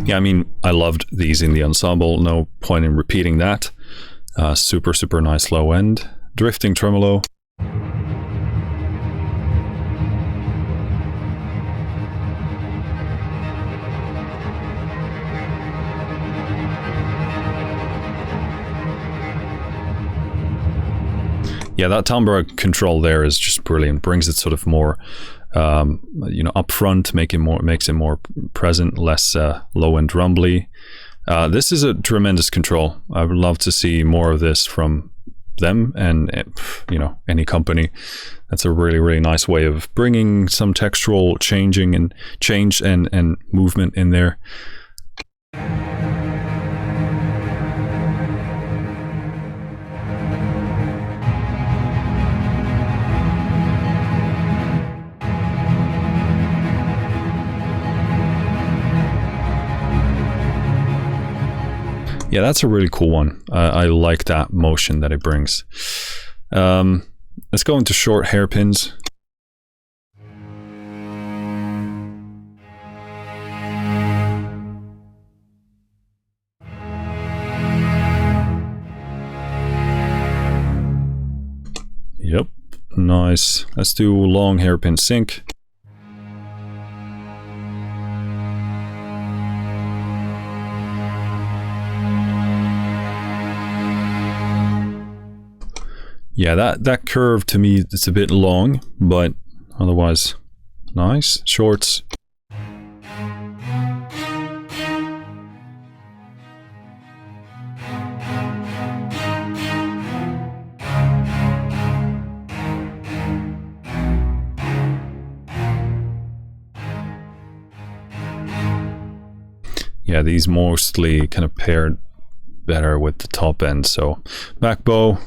Yeah, I mean, I loved these in the ensemble. No point in repeating that. Super, super nice low end. Drifting Tremolo. Yeah, that timbre control there is just brilliant. Brings it sort of more, you know, up front, makes it more present, less low and rumbly. This is a tremendous control. I would love to see more of this from them and, you know, any company. That's a really, really nice way of bringing some textural change and movement in there. Yeah, that's a really cool one. I like that motion that it brings. Let's go into short hairpins. Yep, nice. Let's do long hairpin sync. Yeah, that curve to me, it's a bit long, but otherwise nice. Shorts. Yeah, these mostly kind of paired better with the top end. So back bow.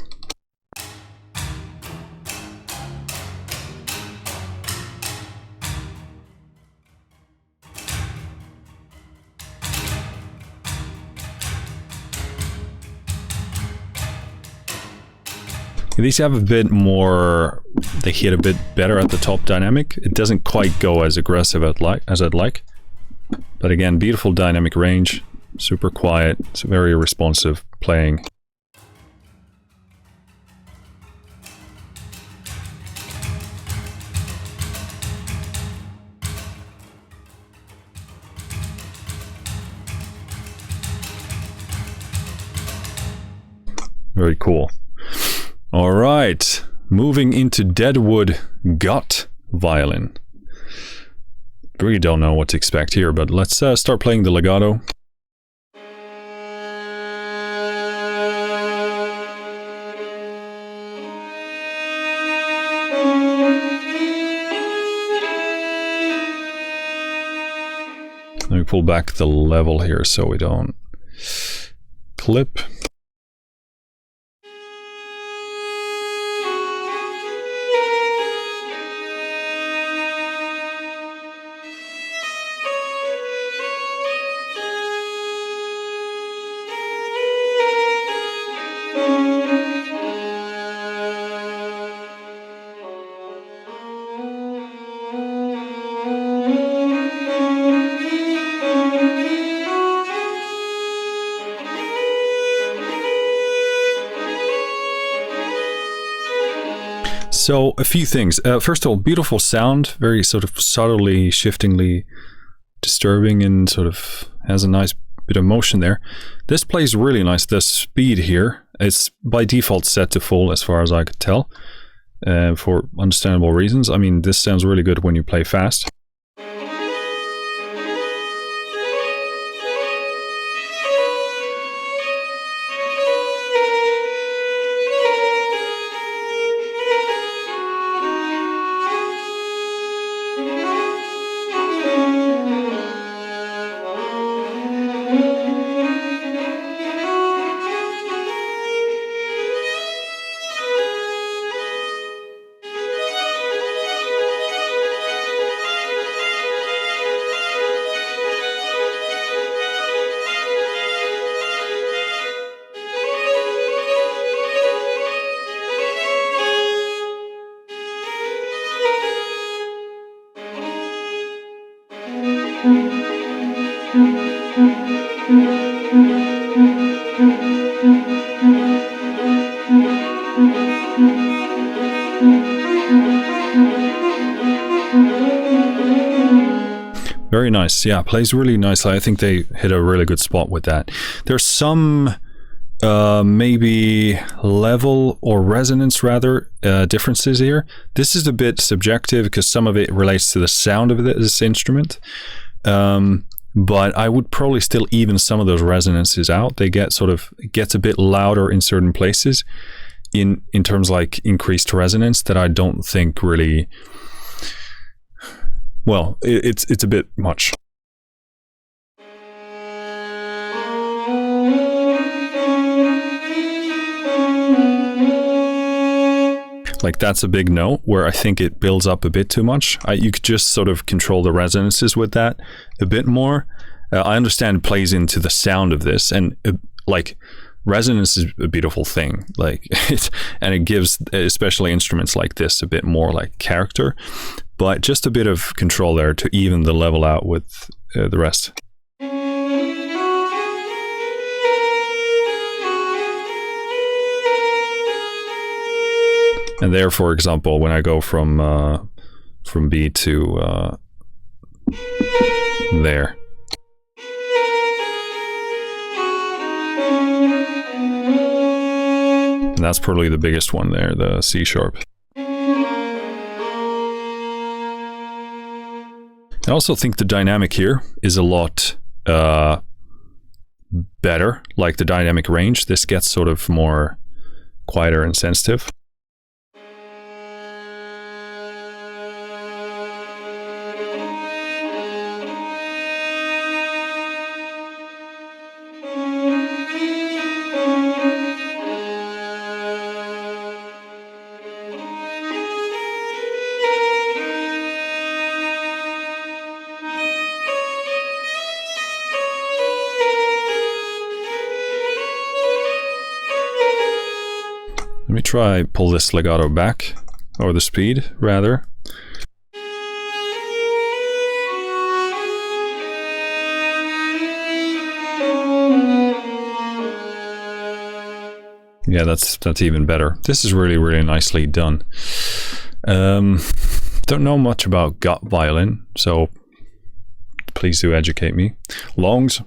These have a bit more, they hit a bit better at the top dynamic. It doesn't quite go as aggressive as I'd like. But again, beautiful dynamic range, super quiet, it's very responsive playing. Very cool. All right, moving into Deadwood gut violin. Really don't know what to expect here, but let's start playing the legato. Let me pull back the level here so we don't clip. So a few things. First of all, beautiful sound, very sort of subtly, shiftingly disturbing, and sort of has a nice bit of motion there. This plays really nice. The speed here, it's by default set to full as far as I could tell, for understandable reasons. I mean, this sounds really good when you play fast. Very nice. Yeah, plays really nicely. I think they hit a really good spot with that. There's some maybe level or resonance rather differences here. This is a bit subjective because some of it relates to the sound of this instrument. But I would probably still even some of those resonances out. They get sort of, it gets a bit louder in certain places in terms like increased resonance that I don't think really, well, it's a bit much. Like that's a big no, where I think it builds up a bit too much. You could just sort of control the resonances with that a bit more. I understand it plays into the sound of this, and Like, resonance is a beautiful thing, like and it gives especially instruments like this a bit more like character, but just a bit of control there to even the level out with the rest. And there, for example, when I go from B to there, and that's probably the biggest one there, the C sharp. I also think the dynamic here is a lot better, like the dynamic range. This gets sort of more quieter and sensitive. Let me try pull this legato back, or the speed rather. Yeah, that's even better. This is really nicely done. Don't know much about gut violin, so please do educate me. Longs.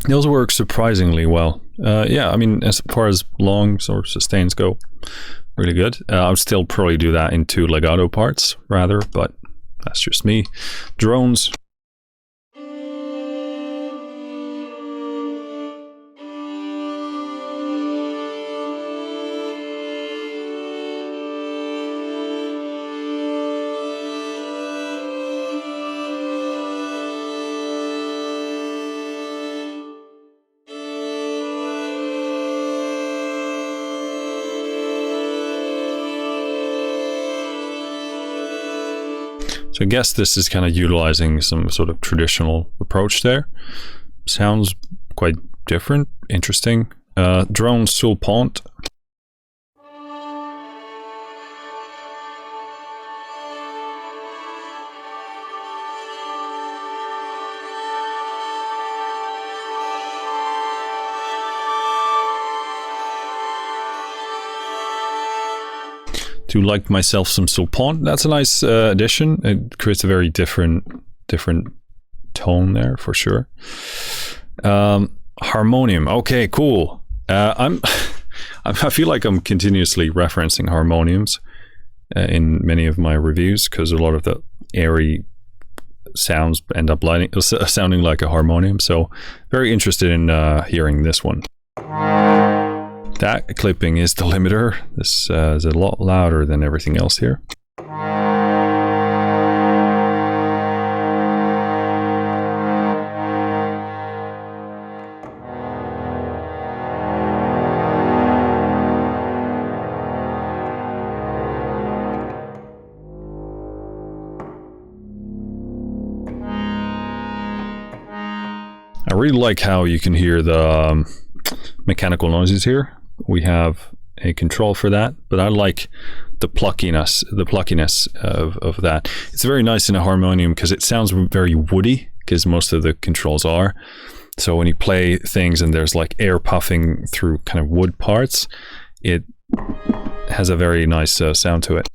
Those work surprisingly well. Yeah, I mean, as far as longs or sustains go, really good. I would still probably do that in 2 legato parts rather, but that's just me. Drones. So I guess this is kind of utilizing some sort of traditional approach there. Sounds quite different, interesting. Drone sul pont. Do like myself some sul pont. That's a nice addition. It creates a very different tone there for sure. Harmonium. Okay, cool. I feel like I'm continuously referencing harmoniums in many of my reviews because a lot of the airy sounds end up sounding like a harmonium. So very interested in hearing this one. That clipping is the limiter. This is a lot louder than everything else here. I really like how you can hear the mechanical noises here. We have a control for that, but I like the pluckiness of that. It's very nice in a harmonium because it sounds very woody, because most of the controls are. So when you play things and there's like air puffing through kind of wood parts, it has a very nice sound to it.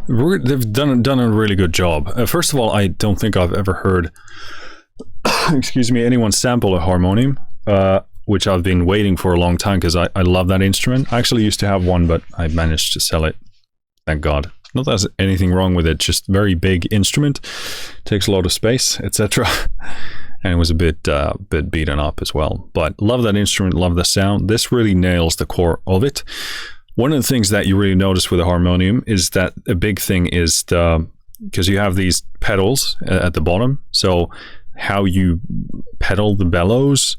They've done a really good job. First of all, I don't think I've ever heard, excuse me, anyone sample a harmonium, which I've been waiting for a long time because I love that instrument. I actually used to have one, but I managed to sell it. Thank God. Not that there's anything wrong with it, just very big instrument, takes a lot of space, etc. And it was a bit beaten up as well. But love that instrument, love the sound. This really nails the core of it. One of the things that you really notice with a harmonium is that a big thing is because you have these pedals at the bottom. So how you pedal the bellows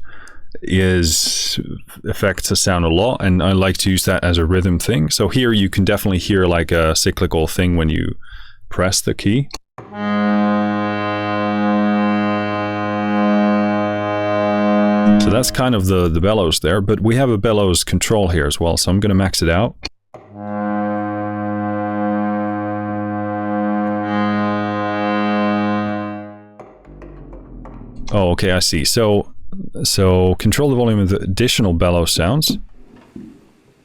affects the sound a lot, and I like to use that as a rhythm thing. So here you can definitely hear like a cyclical thing when you press the key. So that's kind of the bellows there, but we have a bellows control here as well, so I'm going to max it out. Oh, okay, I see. So control the volume of the additional bellows sounds.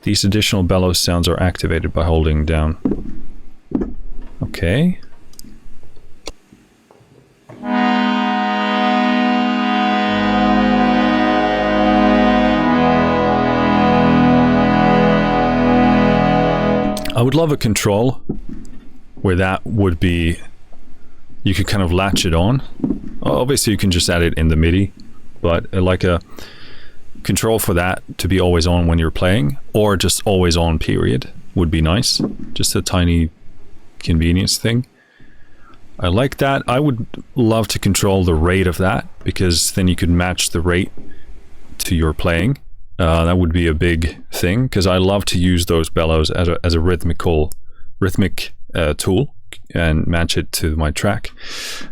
These additional bellows sounds are activated by holding down. Okay. I would love a control where that would be, you could kind of latch it on. Obviously you can just add it in the MIDI, but like a control for that to be always on when you're playing, or just always on period would be nice. Just a tiny convenience thing. I like that. I would love to control the rate of that, because then you could match the rate to your playing. That would be a big thing, because I love to use those bellows as a rhythmic tool and match it to my track.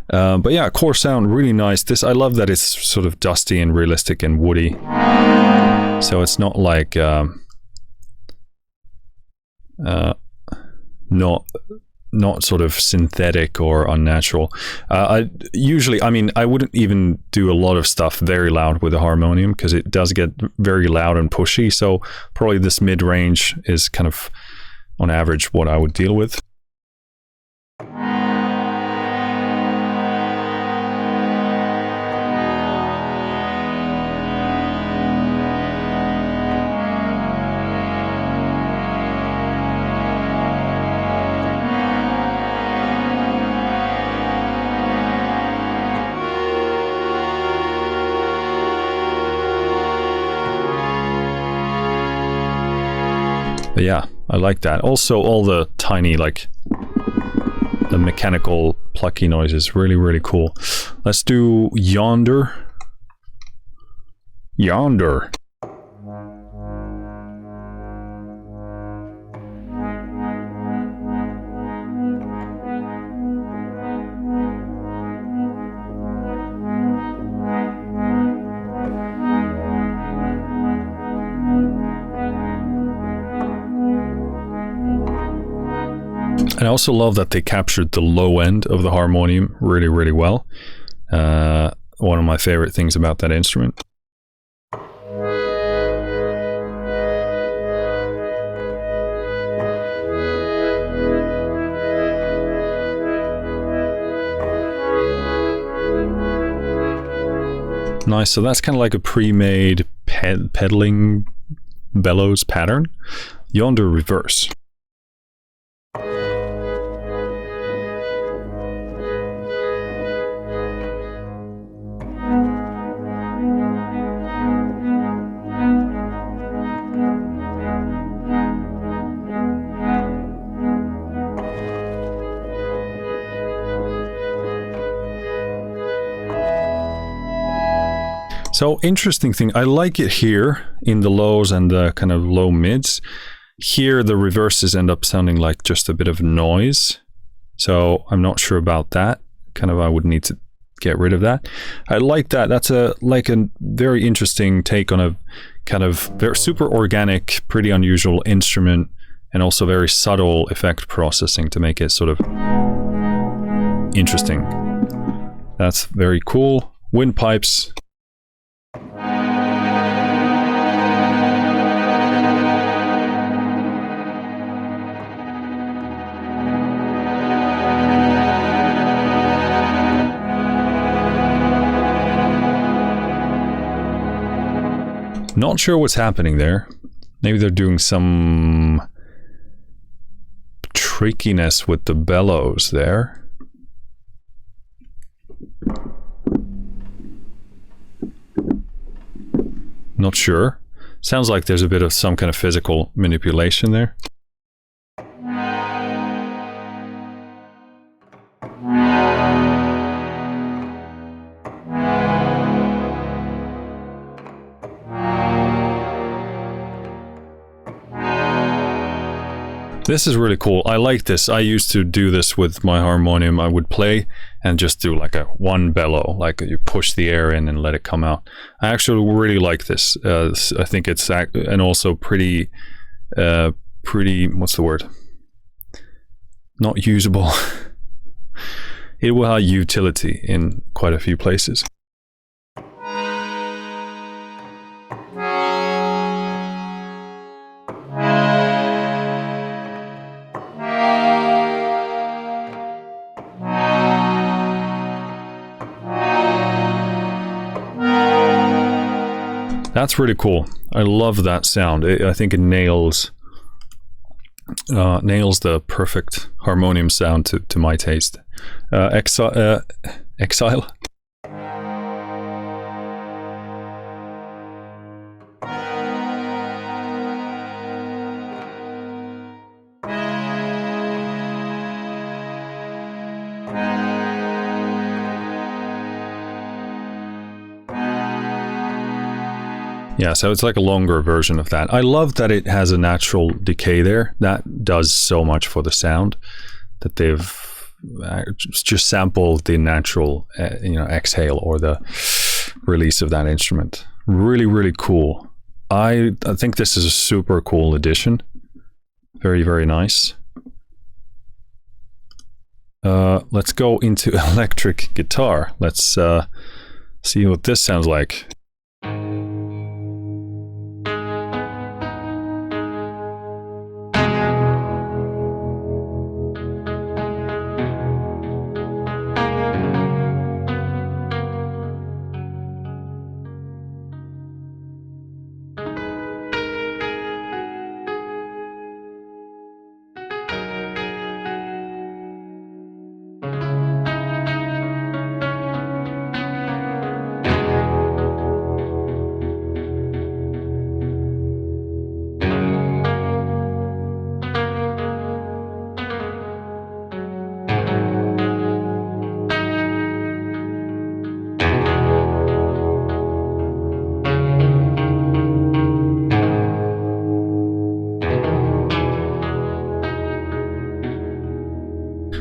But yeah, core sound really nice. I love that it's sort of dusty and realistic and woody. So it's not like not sort of synthetic or unnatural. I wouldn't even do a lot of stuff very loud with a harmonium, because it does get very loud and pushy. So probably this mid-range is kind of on average what I would deal with. But yeah, I like that. Also, all the tiny, like, the mechanical plucky noises, really, really cool. Let's do Yonder. Yonder. And I also love that they captured the low end of the harmonium really, really well. One of my favorite things about that instrument. Nice, so that's kind of like a pre-made pedaling bellows pattern. Yonder reverse. So interesting thing, I like it here in the lows and the kind of low mids. Here the reverses end up sounding like just a bit of noise. So I'm not sure about that. Kind of I would need to get rid of that. I like that. That's a very interesting take on a kind of very super organic, pretty unusual instrument, and also very subtle effect processing to make it sort of interesting. That's very cool. Windpipes. Not sure what's happening there. Maybe they're doing some trickiness with the bellows there. Not sure. Sounds like there's a bit of some kind of physical manipulation there. This is really cool. I like this. I used to do this with my harmonium. I would play and just do like a one bellow, like you push the air in and let it come out. I actually really like this. I think it's and also pretty, what's the word? Not usable. It will have utility in quite a few places. That's really cool. I love that sound. I think it nails the perfect harmonium sound to my taste. Exile. Yeah, so it's like a longer version of that. I love that it has a natural decay there. That does so much for the sound, that they've just sampled the natural, exhale or the release of that instrument. Really, really cool. I think this is a super cool addition. Very, very nice. Let's go into electric guitar. Let's see what this sounds like.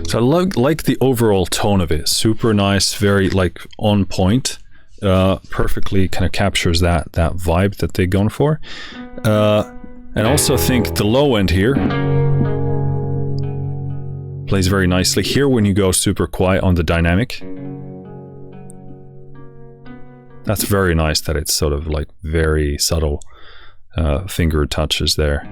So I like the overall tone of it. Super nice, very like on point. Perfectly kind of captures that vibe that they're going for. And also think the low end here plays very nicely. Here when you go super quiet on the dynamic, that's very nice that it's sort of like very subtle finger touches there.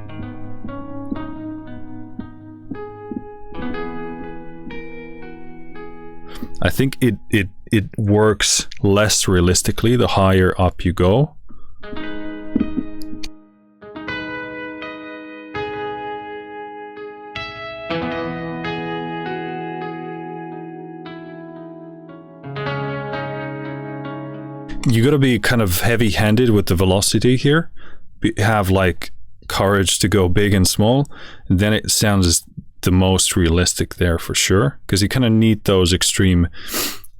I think it works less realistically the higher up you go. You gotta be kind of heavy-handed with the velocity here. Have like courage to go big and small, and then it sounds the most realistic there for sure, because you kind of need those extreme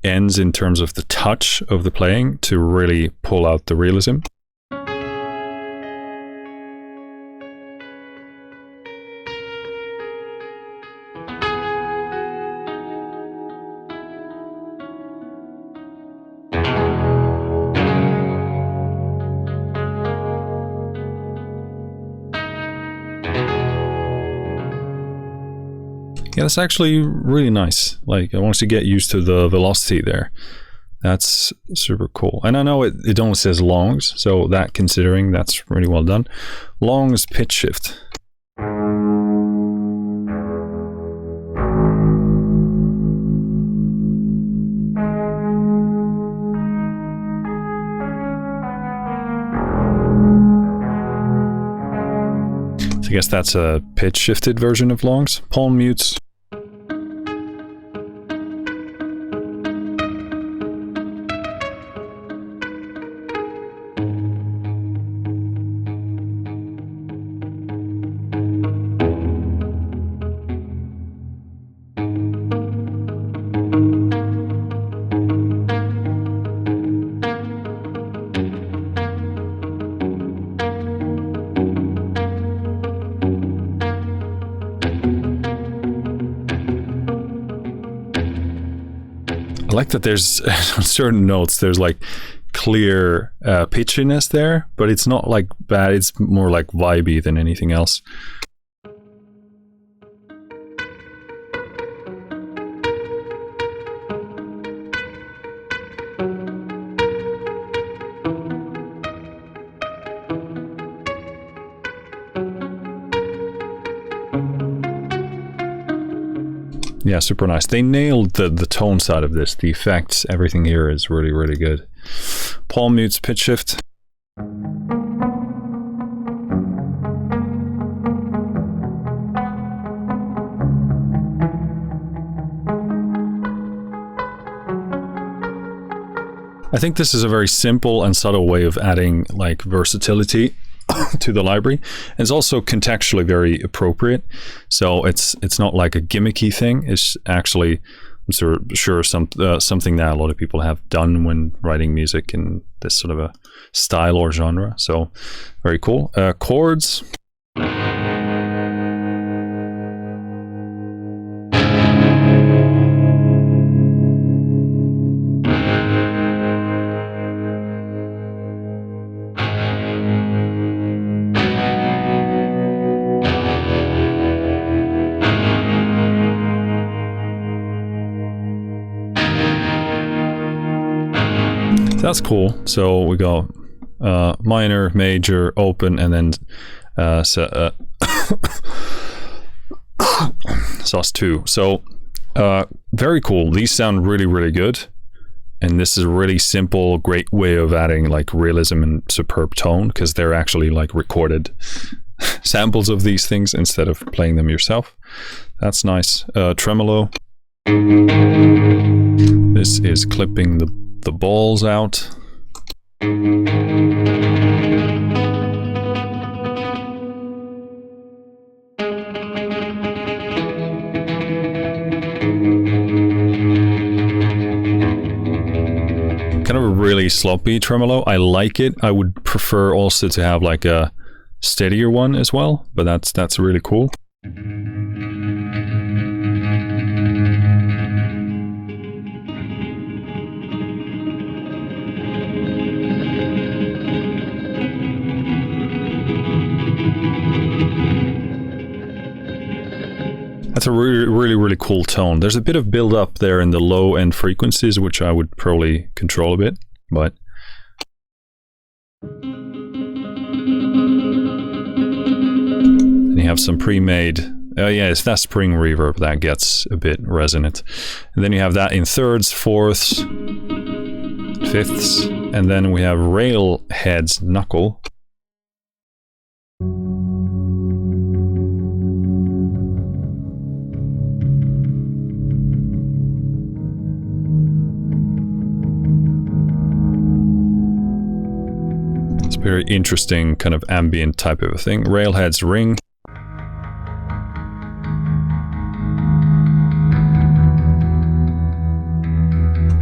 ends in terms of the touch of the playing to really pull out the realism. Yeah, that's actually really nice. Like, I want to get used to the velocity there. That's super cool. And I know it only says longs, so that considering, that's really well done. Longs pitch shift. guess that's a pitch shifted version of longs. Palm mutes. I like that there's on certain notes, there's like clear pitchiness there, but it's not like bad, it's more like vibey than anything else. Yeah, super nice. They nailed the tone side of this. The effects, everything here is really, really good. Palm mutes, pitch shift. I think this is a very simple and subtle way of adding like versatility to the library. And it's also contextually very appropriate. So it's not like a gimmicky thing. It's actually, I'm sure something that a lot of people have done when writing music in this sort of a style or genre. So very cool. Chords. That's cool. So we go minor, major, open, and then sus2. So very cool. These sound really, really good. And this is a really simple, great way of adding like realism and superb tone, because they're actually like recorded samples of these things instead of playing them yourself. That's nice. Tremolo. This is clipping the balls out. Kind of a really sloppy tremolo. I like it. I would prefer also to have like a steadier one as well, but that's really cool. That's a really cool tone. There's a bit of build up there in the low end frequencies, which I would probably control a bit, but then you have some pre-made, yeah, it's that spring reverb that gets a bit resonant. And then you have that in thirds, fourths, fifths, and then we have rail heads knuckle. Very interesting kind of ambient type of a thing. Railheads ring.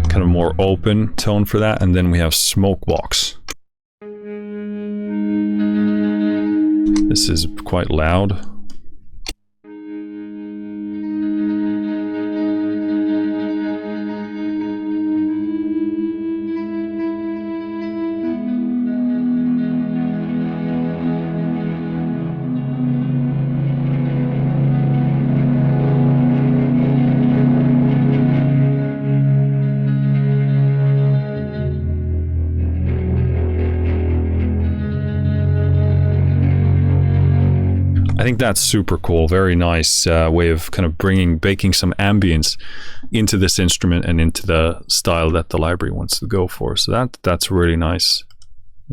Kind of more open tone for that. And then we have smoke box. This is quite loud. I think that's super cool. Very nice way of kind of baking some ambience into this instrument and into the style that the library wants to go for. So that's really nice.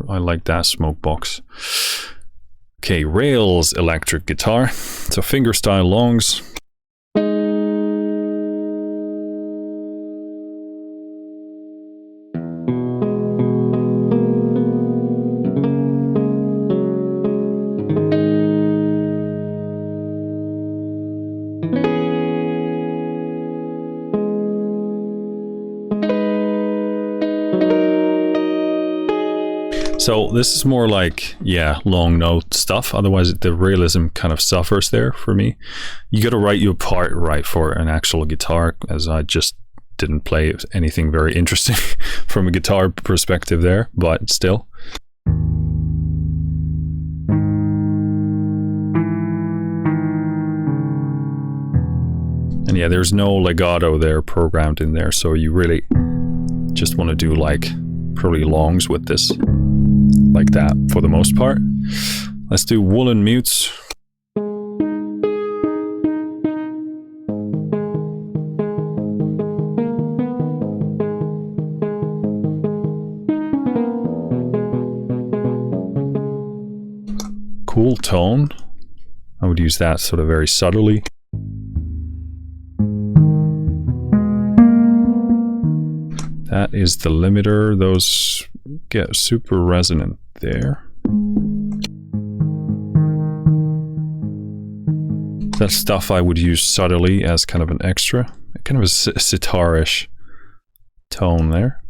I like that smoke box. Okay, rails electric guitar. So fingerstyle longs. So this is more like, yeah, long note stuff. Otherwise, the realism kind of suffers there for me. You got to write your part right for an actual guitar, as I just didn't play anything very interesting from a guitar perspective there, but still. And yeah, there's no legato there programmed in there, so you really just want to do like probably longs with this. Like that for the most part. Let's do woolen mutes. Cool tone. I would use that sort of very subtly. That is the limiter. Those get super resonant there. That stuff I would use subtly as kind of an extra. Kind of a sitar-ish tone there.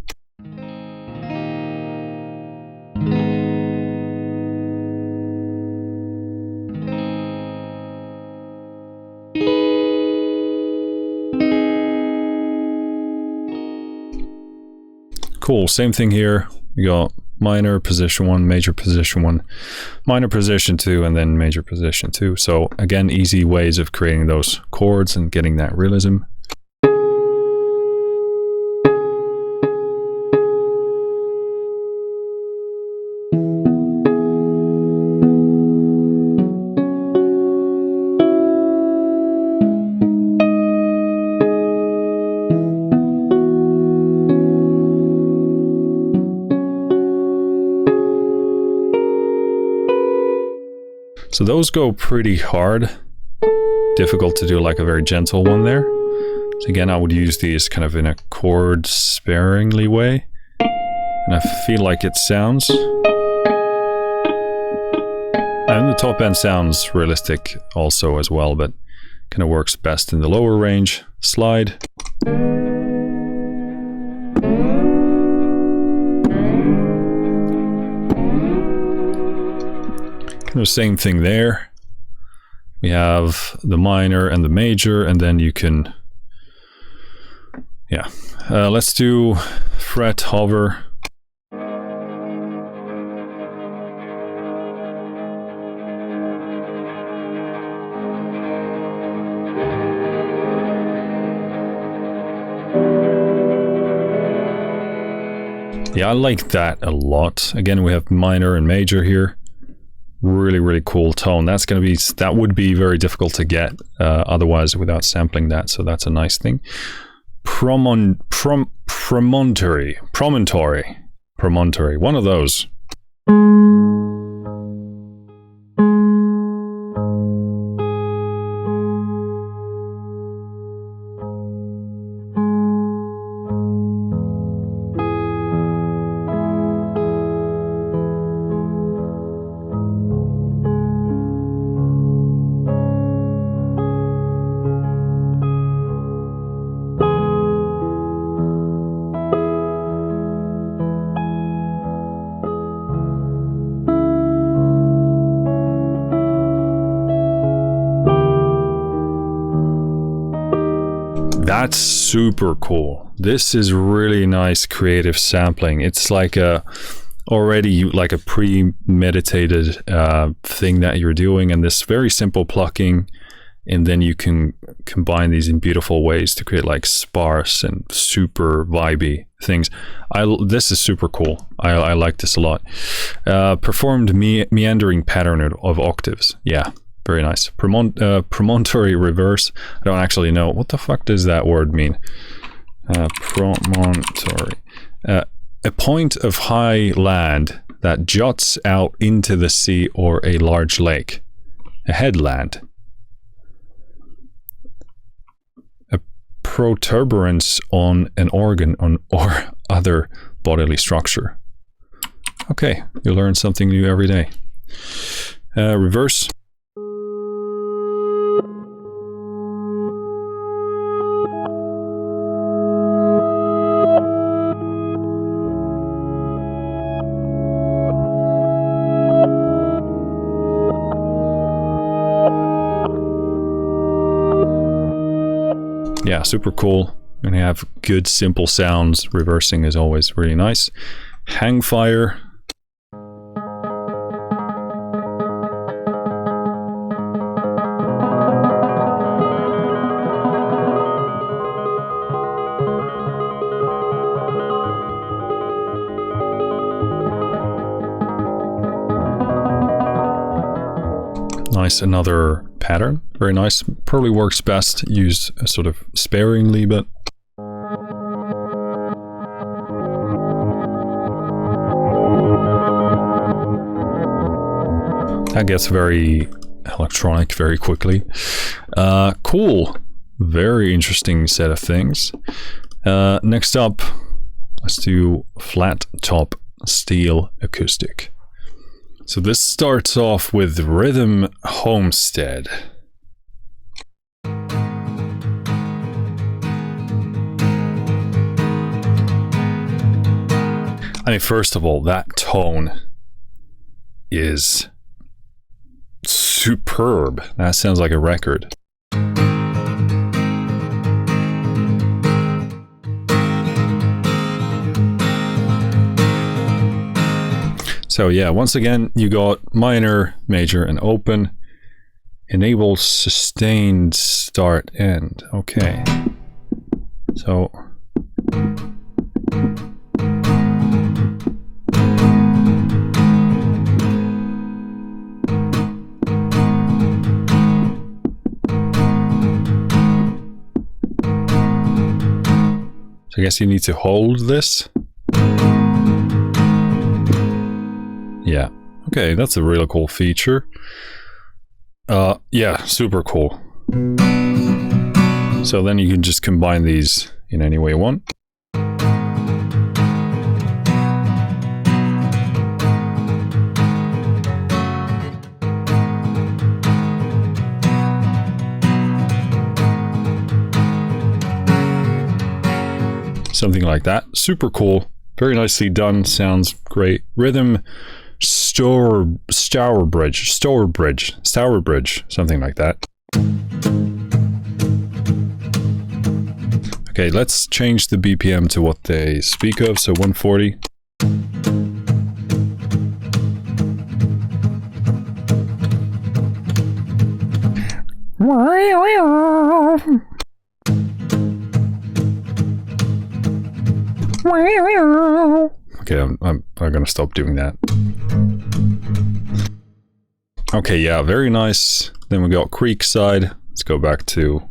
Cool, same thing here. We got minor position 1, major position 1, minor position 2, and then major position 2. So again, easy ways of creating those chords and getting that realism. So those go pretty hard. Difficult to do like a very gentle one there. So again, I would use these kind of in a chord sparingly way. And I feel like it sounds. And the top end sounds realistic also as well, but kind of works best in the lower range. Slide. The same thing there. We have the minor and the major, and then you can, yeah. Let's do fret hover. Yeah, I like that a lot. Again, we have minor and major here. Really cool tone. That would be very difficult to get otherwise without sampling that, so that's a nice thing. Promontory, one of those. That's super cool. This is really nice creative sampling. It's like already like a premeditated thing that you're doing, and this very simple plucking, and then you can combine these in beautiful ways to create like sparse and super vibey things. This is super cool. I like this a lot. Performed meandering pattern of octaves. Yeah. Very nice. Promontory reverse. I don't actually know. What the fuck does that word mean? Promontory. A point of high land that juts out into the sea or a large lake. A headland. A protuberance on an organ or other bodily structure. Okay, you learn something new every day. Reverse. Yeah, super cool. And you have good simple sounds. Reversing is always really nice. Hang fire. Nice, another pattern. Very nice. Probably works best used sort of sparingly, but that gets very electronic very quickly. Cool. Very interesting set of things. Next up, let's do flat top steel acoustic. So this starts off with Rhythm Homestead. I mean, first of all, that tone is superb. That sounds like a record. So yeah, once again, you got minor, major, and open. Enable sustained start end. Okay. So I guess you need to hold this. Yeah. Okay, that's a really cool feature. Yeah, super cool. So then you can just combine these in any way you want. Something like that. Super cool. Very nicely done. Sounds great. Rhythm Stourbridge, something like that. Okay, let's change the BPM to what they speak of, so 140. Okay, I'm gonna stop doing that. Okay, yeah, very nice. Then we got Creekside. Let's go back to...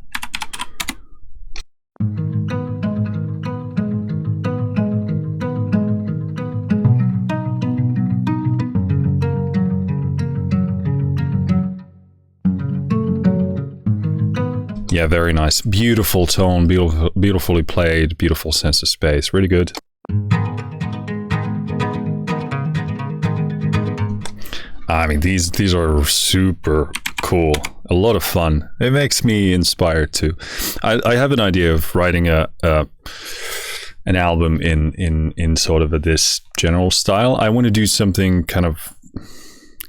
Yeah, very nice. Beautiful tone, beautifully played, beautiful sense of space. Really good. I mean, these are super cool. A lot of fun. It makes me inspired too. I have an idea of writing an album in sort of this general style. I want to do something kind of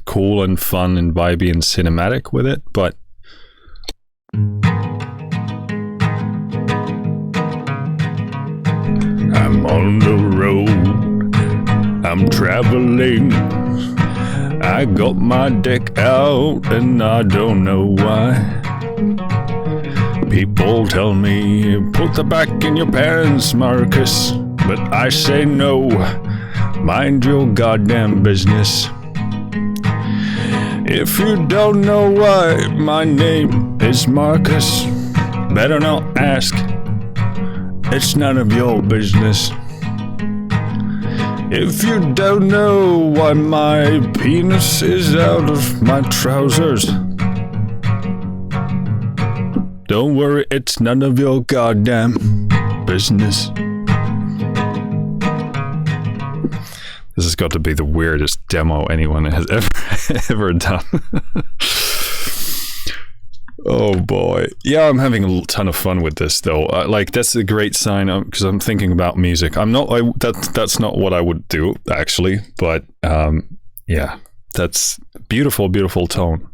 cool and fun and vibey and cinematic with it, but I'm on the road, I'm traveling, I got my deck out and I don't know why. People tell me, put the back in your pants, Marcus, but I say no, mind your goddamn business. If you don't know why my name is Marcus, better not ask. It's none of your business. If you don't know why my penis is out of my trousers, don't worry, it's none of your goddamn business. This has got to be the weirdest demo anyone has ever done. Oh boy. Yeah, I'm having a ton of fun with this though. Like, that's a great sign because I'm thinking about music. That's not what I would do actually, but yeah, that's beautiful, beautiful tone.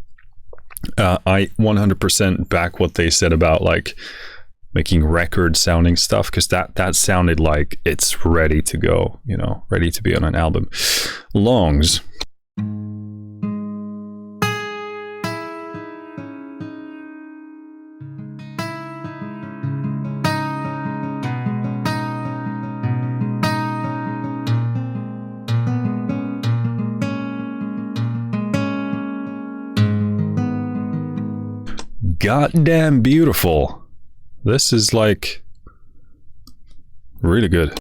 I 100% back what they said about like making record sounding stuff, because that sounded like it's ready to go, you know, ready to be on an album. Longs. Goddamn beautiful. This is like really good.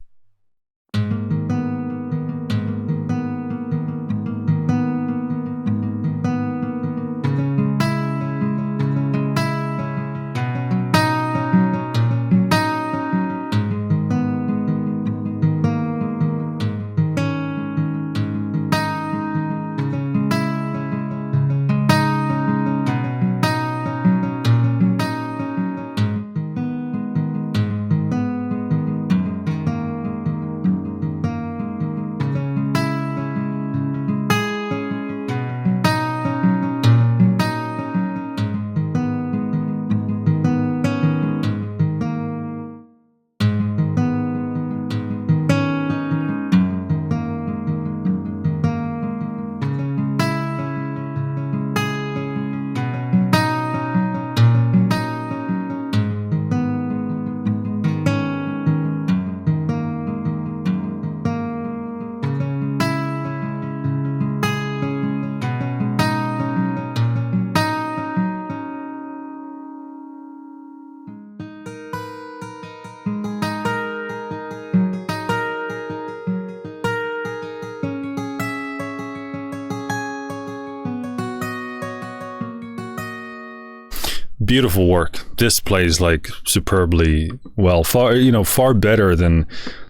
Beautiful work. This plays like superbly well, far better than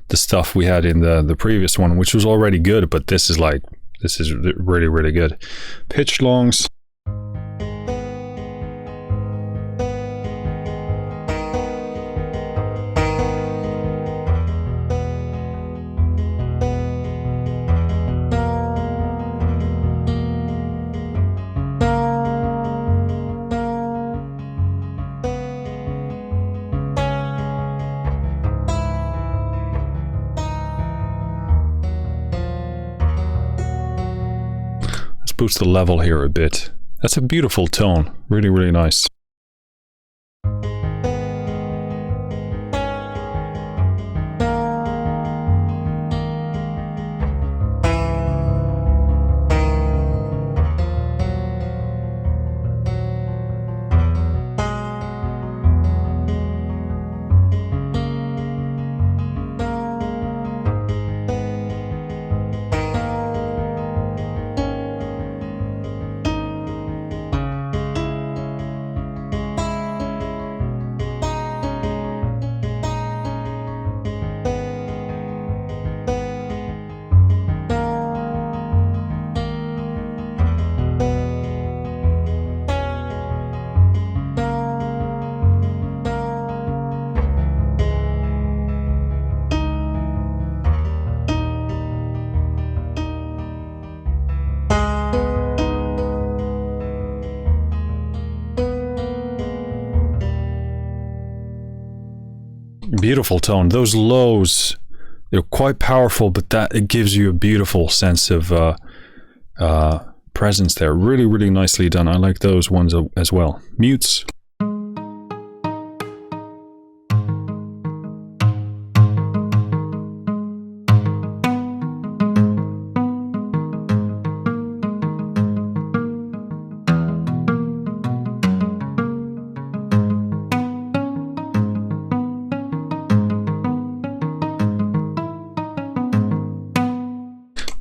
the stuff we had in the previous one, which was already good, but this is really, really good. Pitch longs. Boost the level here a bit. That's a beautiful tone. Really, really nice. Beautiful tone. Those lows, they're quite powerful, but it gives you a beautiful sense of presence there. Really, really nicely done. I like those ones as well. Mutes.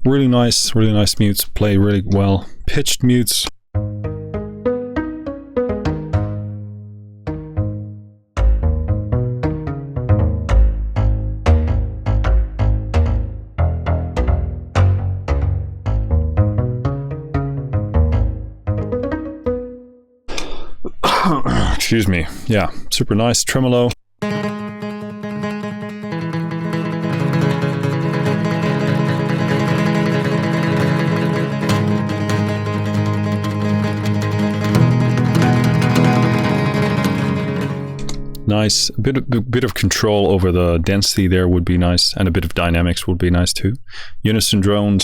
really nice mutes, play really well. Pitched mutes. Excuse me. Yeah, super nice. Tremolo. Nice. A bit of control over the density there would be nice, and a bit of dynamics would be nice too. Unison drones.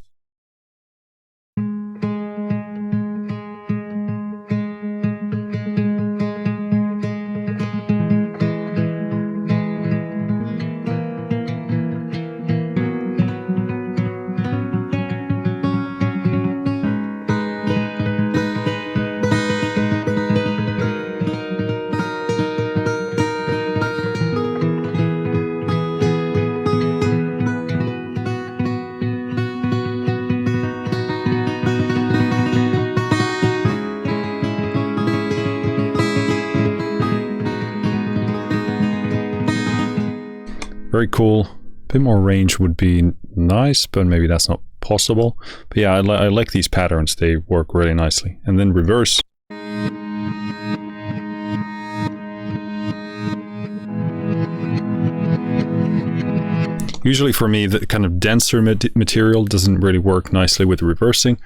Very cool. A bit more range would be nice, but maybe that's not possible. But yeah, I like these patterns. They work really nicely. And then reverse. Usually for me, the kind of denser material doesn't really work nicely with reversing.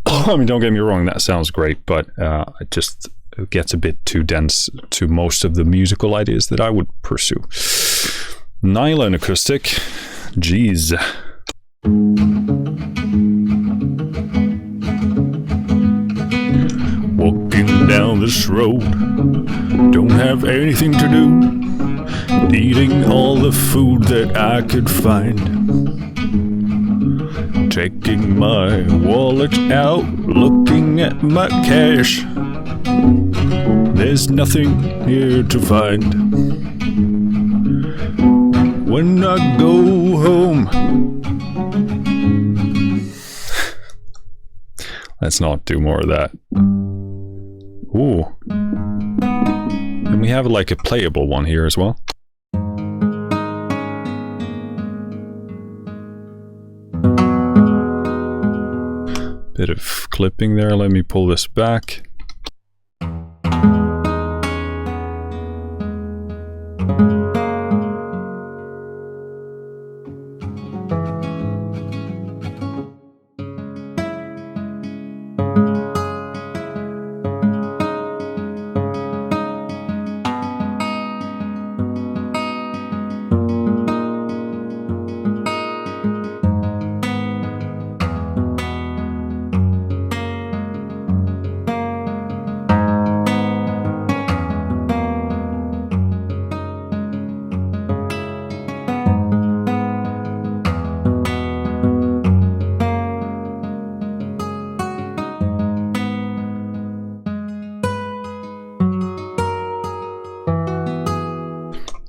I mean, don't get me wrong, that sounds great, but it just gets a bit too dense to most of the musical ideas that I would pursue. Nylon Acoustic. Jeez. Walking down this road, don't have anything to do, eating all the food that I could find, taking my wallet out, looking at my cash, there's nothing here to find. When I go home. Let's not do more of that. Ooh. And we have like a playable one here as well. Bit of clipping there. Let me pull this back.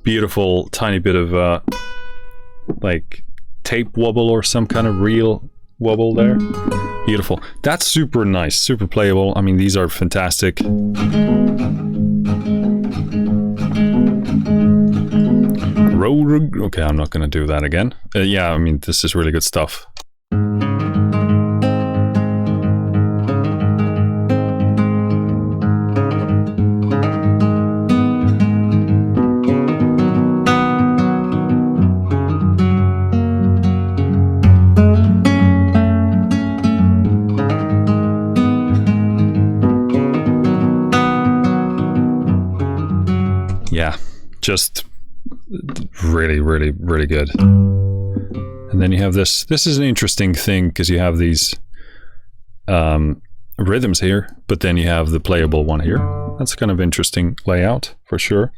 Beautiful tiny bit of like tape wobble or some kind of real wobble there. Beautiful. That's super nice, super playable. I mean, these are fantastic. Okay, I'm not gonna do that again. Yeah, I mean, this is really good stuff. Yeah, just really, really, really good. And then you have this. This is an interesting thing because you have these rhythms here, but then you have the playable one here. That's kind of interesting layout for sure.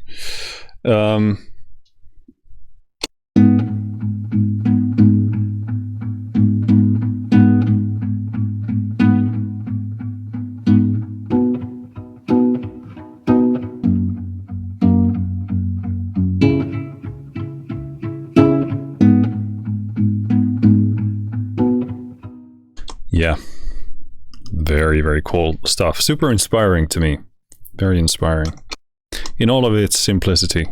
very, very cool stuff. Super inspiring to me. Very inspiring. In all of its simplicity.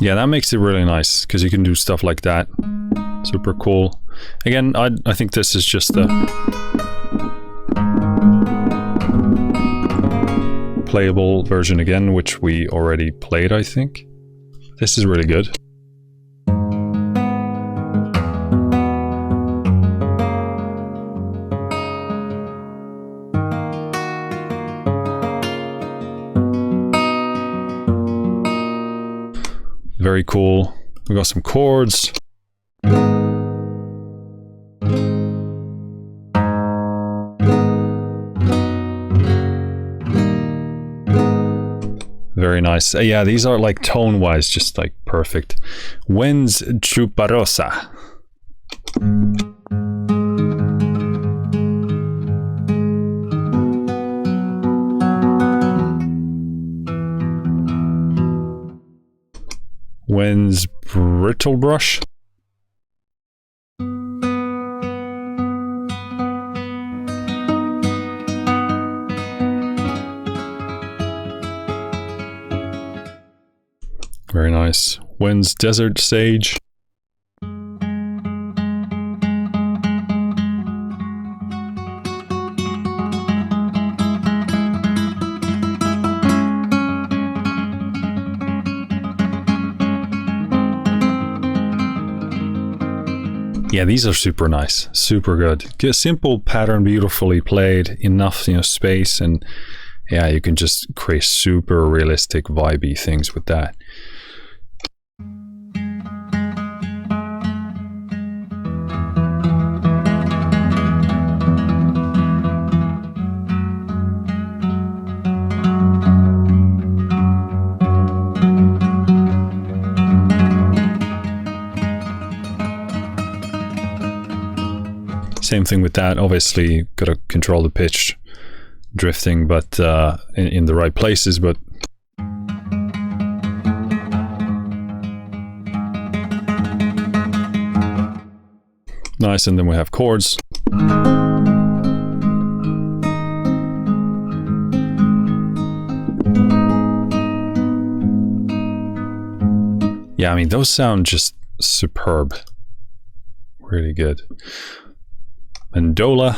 Yeah, that makes it really nice, because you can do stuff like that. Super cool. Again, I think this is just the playable version again, which we already played, I think. This is really good. Very cool. We got some chords. Very nice. Yeah, these are like tone-wise just like perfect. When's Chuparosa? When's Brittle Brush? Very nice. When's Desert Sage? Yeah, these are super nice, super good. A simple pattern, beautifully played, enough, space, and yeah, you can just create super realistic, vibey things with that. Same thing with that. Obviously, got to control the pitch drifting, but in the right places. But nice. And then we have chords. Yeah, I mean, those sound just superb. Really good. Mandola.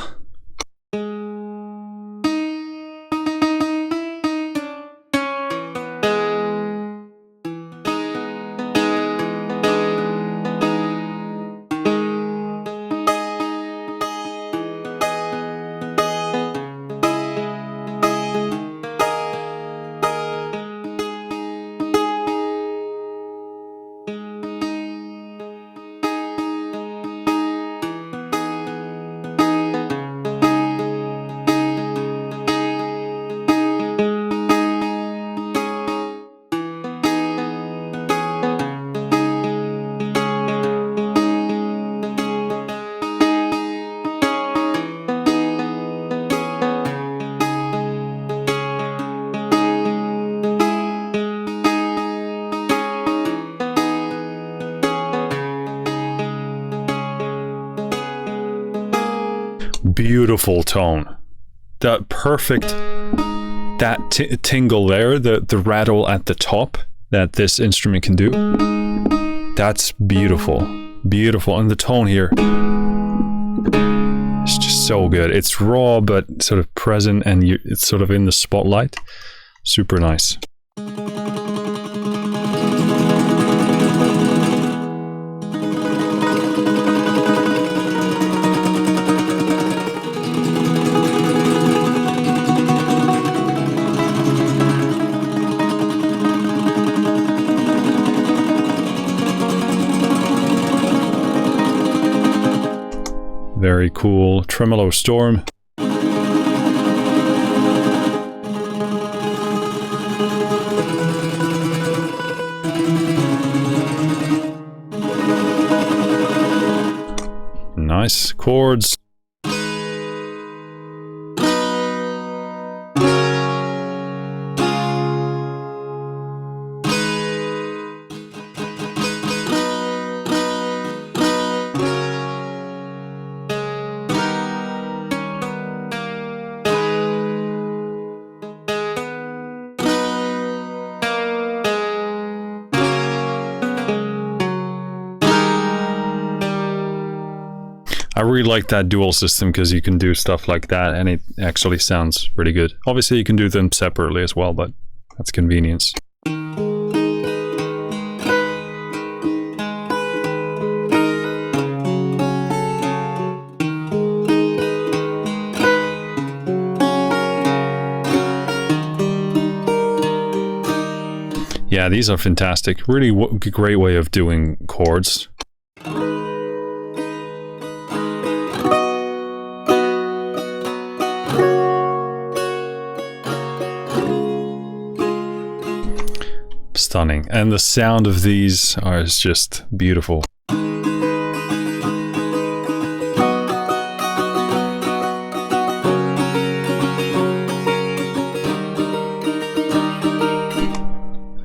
Beautiful tone. That perfect, that tingle there, the rattle at the top that this instrument can do. That's beautiful. Beautiful. And the tone here, it's just so good. It's raw, but sort of present, and it's sort of in the spotlight. Super nice. Very cool. Tremolo Storm. Nice chords. I really like that dual system because you can do stuff like that and it actually sounds pretty good. Obviously you can do them separately as well, but that's convenience. Yeah, these are fantastic. Really great way of doing chords. Stunning. And the sound of these is just beautiful.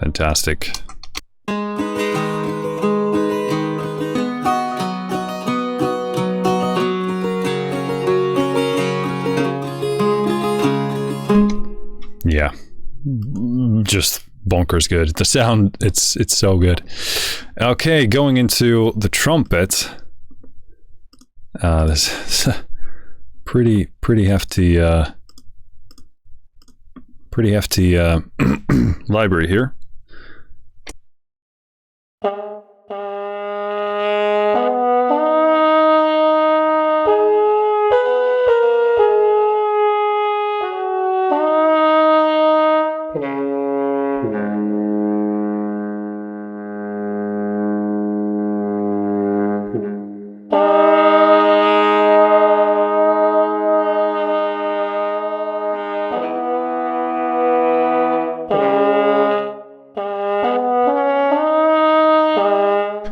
Fantastic. Yeah. Just bonkers good. The sound, it's so good. Okay, going into the trumpet. This is pretty hefty library here.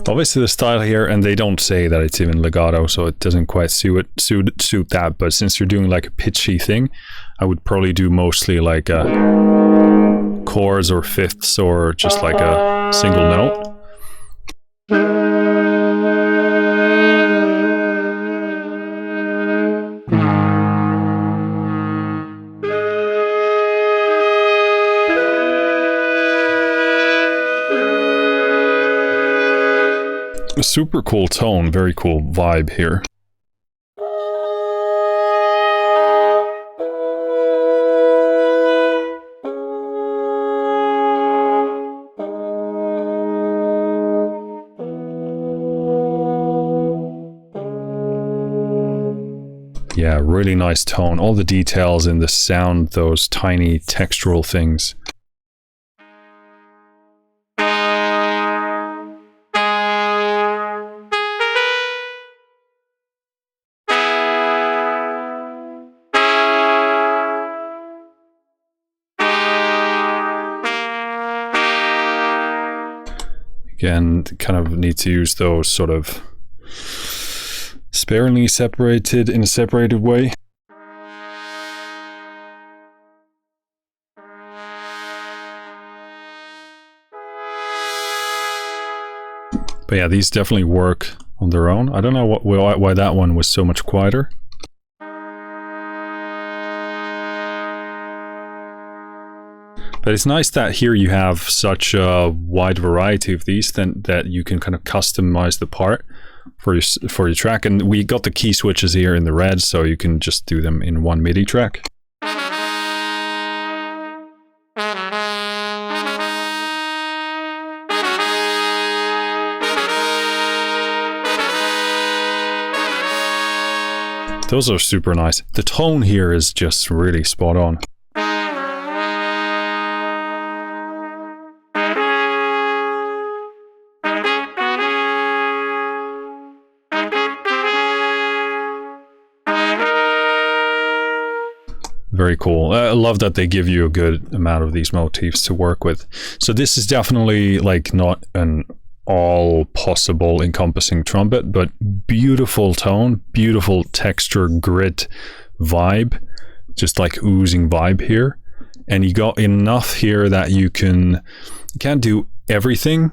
Obviously the style here, and they don't say that it's even legato, so it doesn't quite suit that, but since you're doing like a pitchy thing, I would probably do mostly like chords or fifths or just like a single note. A super cool tone, very cool vibe here. Yeah, really nice tone. All the details in the sound, those tiny textural things. Again, kind of need to use those sort of sparingly separated in a separated way. But yeah, these definitely work on their own. I don't know why that one was so much quieter. But it's nice that here you have such a wide variety of these that you can kind of customize the part for your track. And we got the key switches here in the red, so you can just do them in one MIDI track. Those are super nice. The tone here is just really spot on. Very cool. I love that they give you a good amount of these motifs to work with. So this is definitely like not an all possible encompassing trumpet, but beautiful tone, beautiful texture, grit, vibe, just like oozing vibe here. And you got enough here that you can't do everything.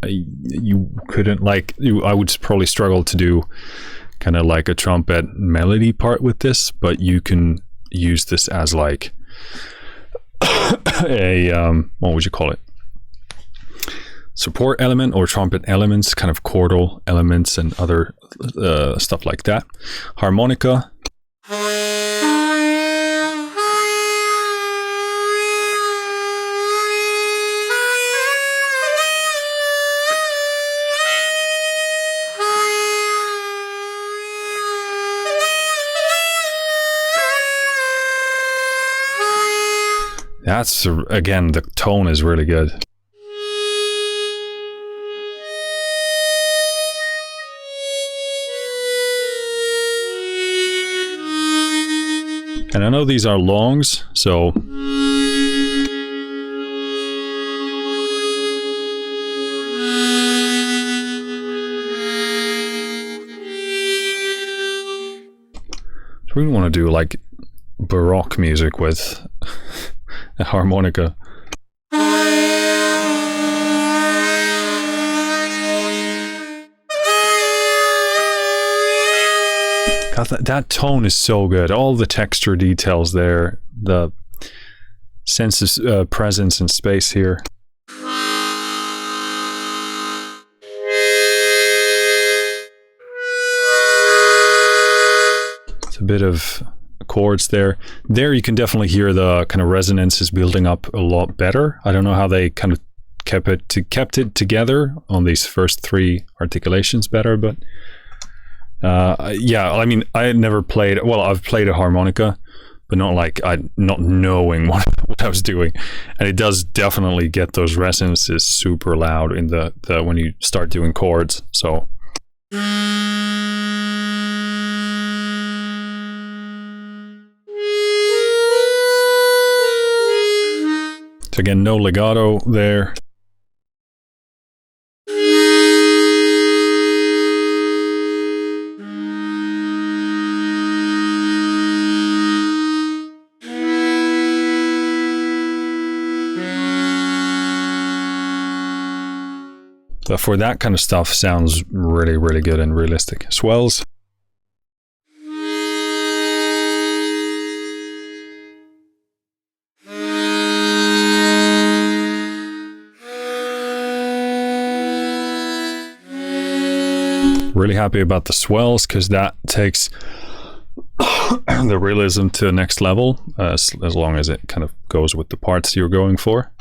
You couldn't I would probably struggle to do kind of like a trumpet melody part with this, but you can use this as like a what would you call it, support element or trumpet elements, kind of chordal elements and other stuff like that. Harmonica. That's, again, the tone is really good. And I know these are longs, so I really want to do like Baroque music with a harmonica. God, that tone is so good. All the texture details there, the sense of presence and space here. It's a bit of chords there. There you can definitely hear the kind of resonance is building up a lot better. I don't know how they kind of kept it together on these first three articulations better, but yeah, I mean, I had never played, well, I've played a harmonica, but not like not knowing what I was doing. And it does definitely get those resonances super loud in the when you start doing chords. So again, no legato there. But for that kind of stuff, sounds really, really good and realistic. Swells. Really happy about the swells because that takes the realism to the next level, as long as it kind of goes with the parts you're going for.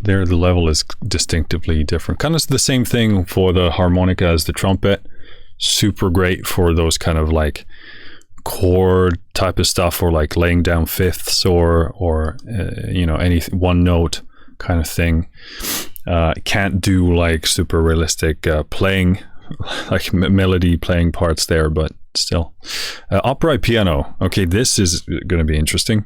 There, the level is distinctively different. Kind of the same thing for the harmonica as the trumpet. Super great for those kind of like chord type of stuff, or like laying down fifths, or you know, any one note kind of thing. Can't do like super realistic playing, like melody playing parts there, but still. Upright piano. Okay, this is going to be interesting.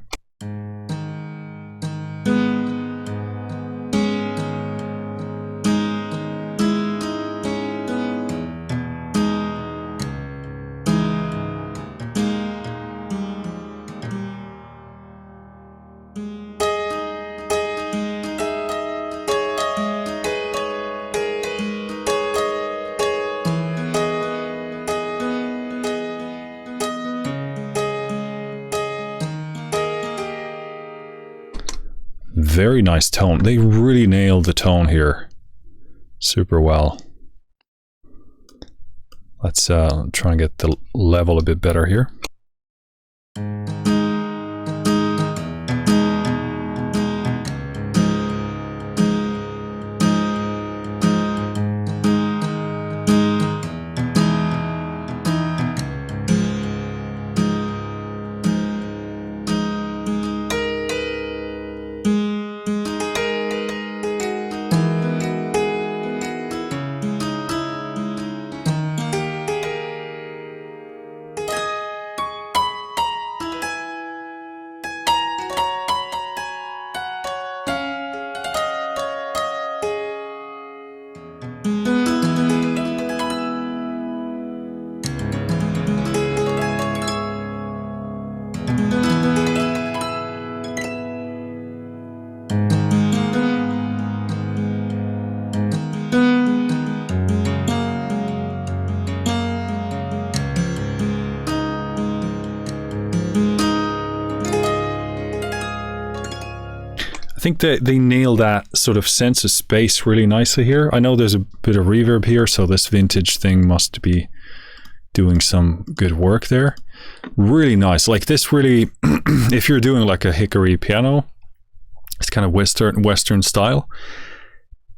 Very nice tone. They really nailed the tone here super well. Let's try and get the level a bit better here. I think that they nail that sort of sense of space really nicely here. I know there's a bit of reverb here, so this vintage thing must be doing some good work there. Really nice. Like this really, if you're doing like a hickory piano, it's kind of Western style.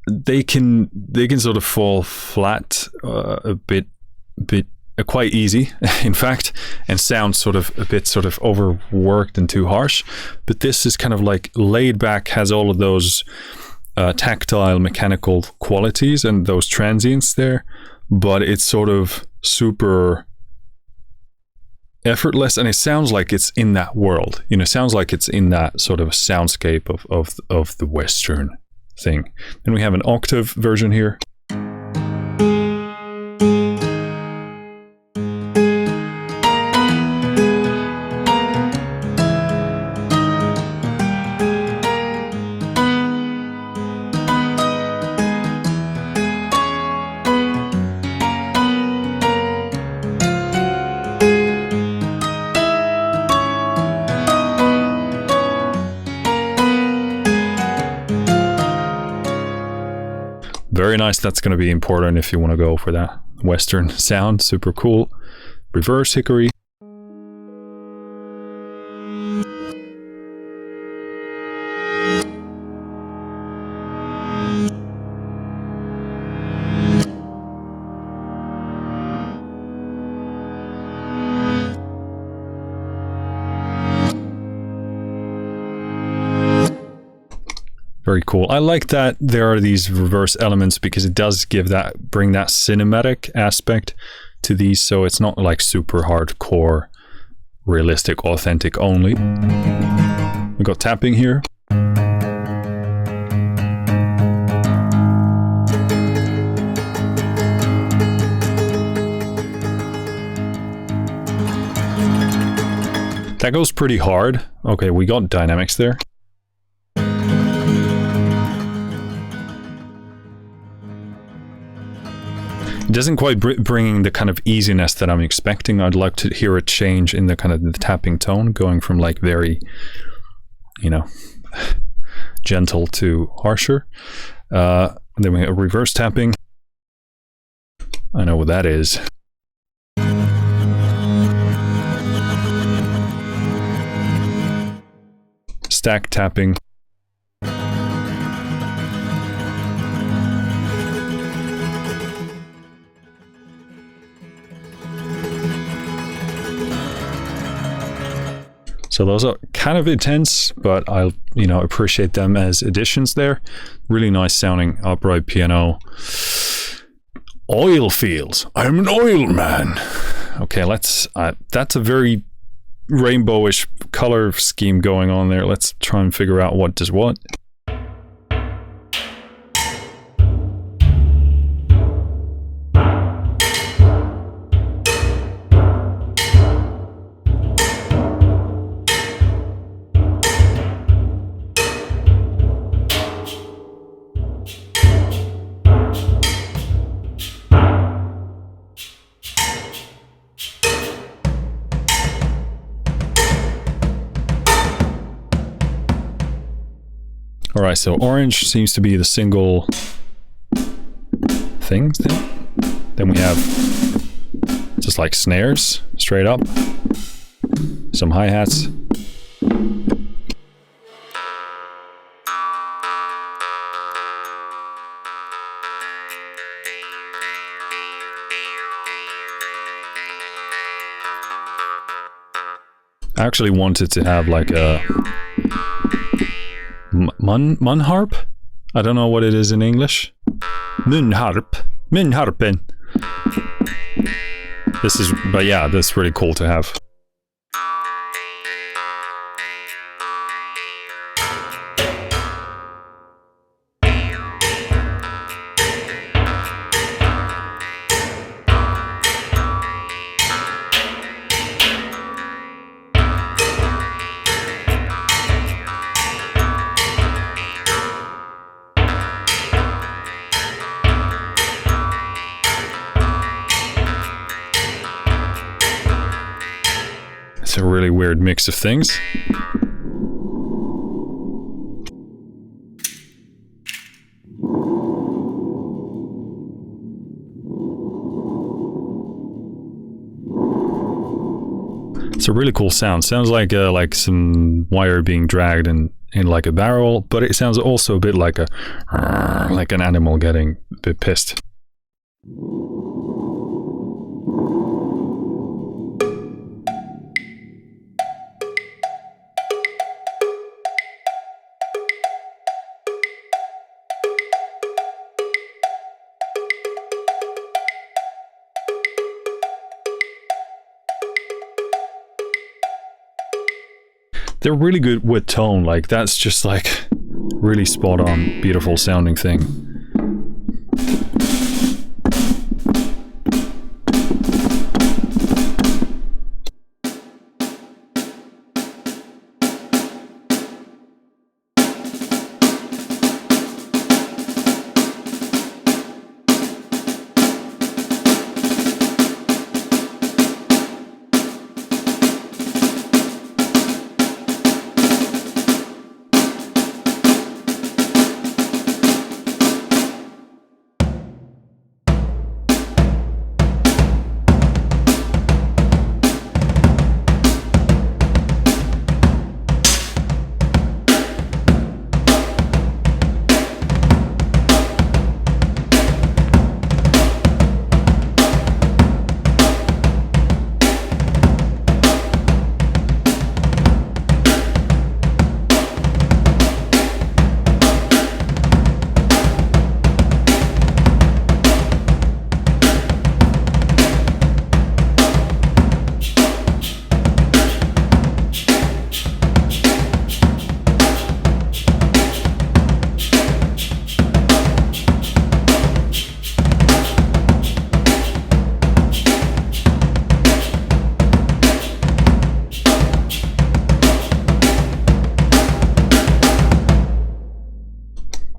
They can sort of fall flat a bit quite easy, in fact, and sound sort of a bit sort of overworked and too harsh. But this is kind of like laid back, has all of those tactile mechanical qualities and those transients there, but it's sort of super effortless, and it sounds like it's in that world. You know, sounds like it's in that sort of soundscape of the Western thing. Then we have an octave version here. Very nice. That's going to be important if you want to go for that Western sound. Super cool. Reverse hickory. Very cool. I like that there are these reverse elements because it does bring that cinematic aspect to these, so it's not like super hardcore, realistic, authentic only. We got tapping here. That goes pretty hard. Okay, we got dynamics there. It doesn't quite bring the kind of easiness that I'm expecting. I'd like to hear a change in the kind of the tapping tone, going from like very, you know, gentle to harsher. Then we have reverse tapping. I know what that is. Stack tapping. So those are kind of intense, but I, you know, appreciate them as additions there. Really nice sounding upright piano. Oil fields. I'm an oil man. Okay, let's, that's a very rainbowish color scheme going on there. Let's try and figure out what does what. All right, so orange seems to be the single thing. Then we have just like snares straight up, some hi-hats. I actually wanted to have like a munharp? I don't know what it is in English. Munharp. Munharpen. This is, but yeah, that's really cool to have. a really weird mix of things. It's a really cool sound. Sounds like some wire being dragged in like a barrel, but it sounds also a bit like an animal getting a bit pissed. They're really good with tone, like that's just like really spot on, beautiful sounding thing.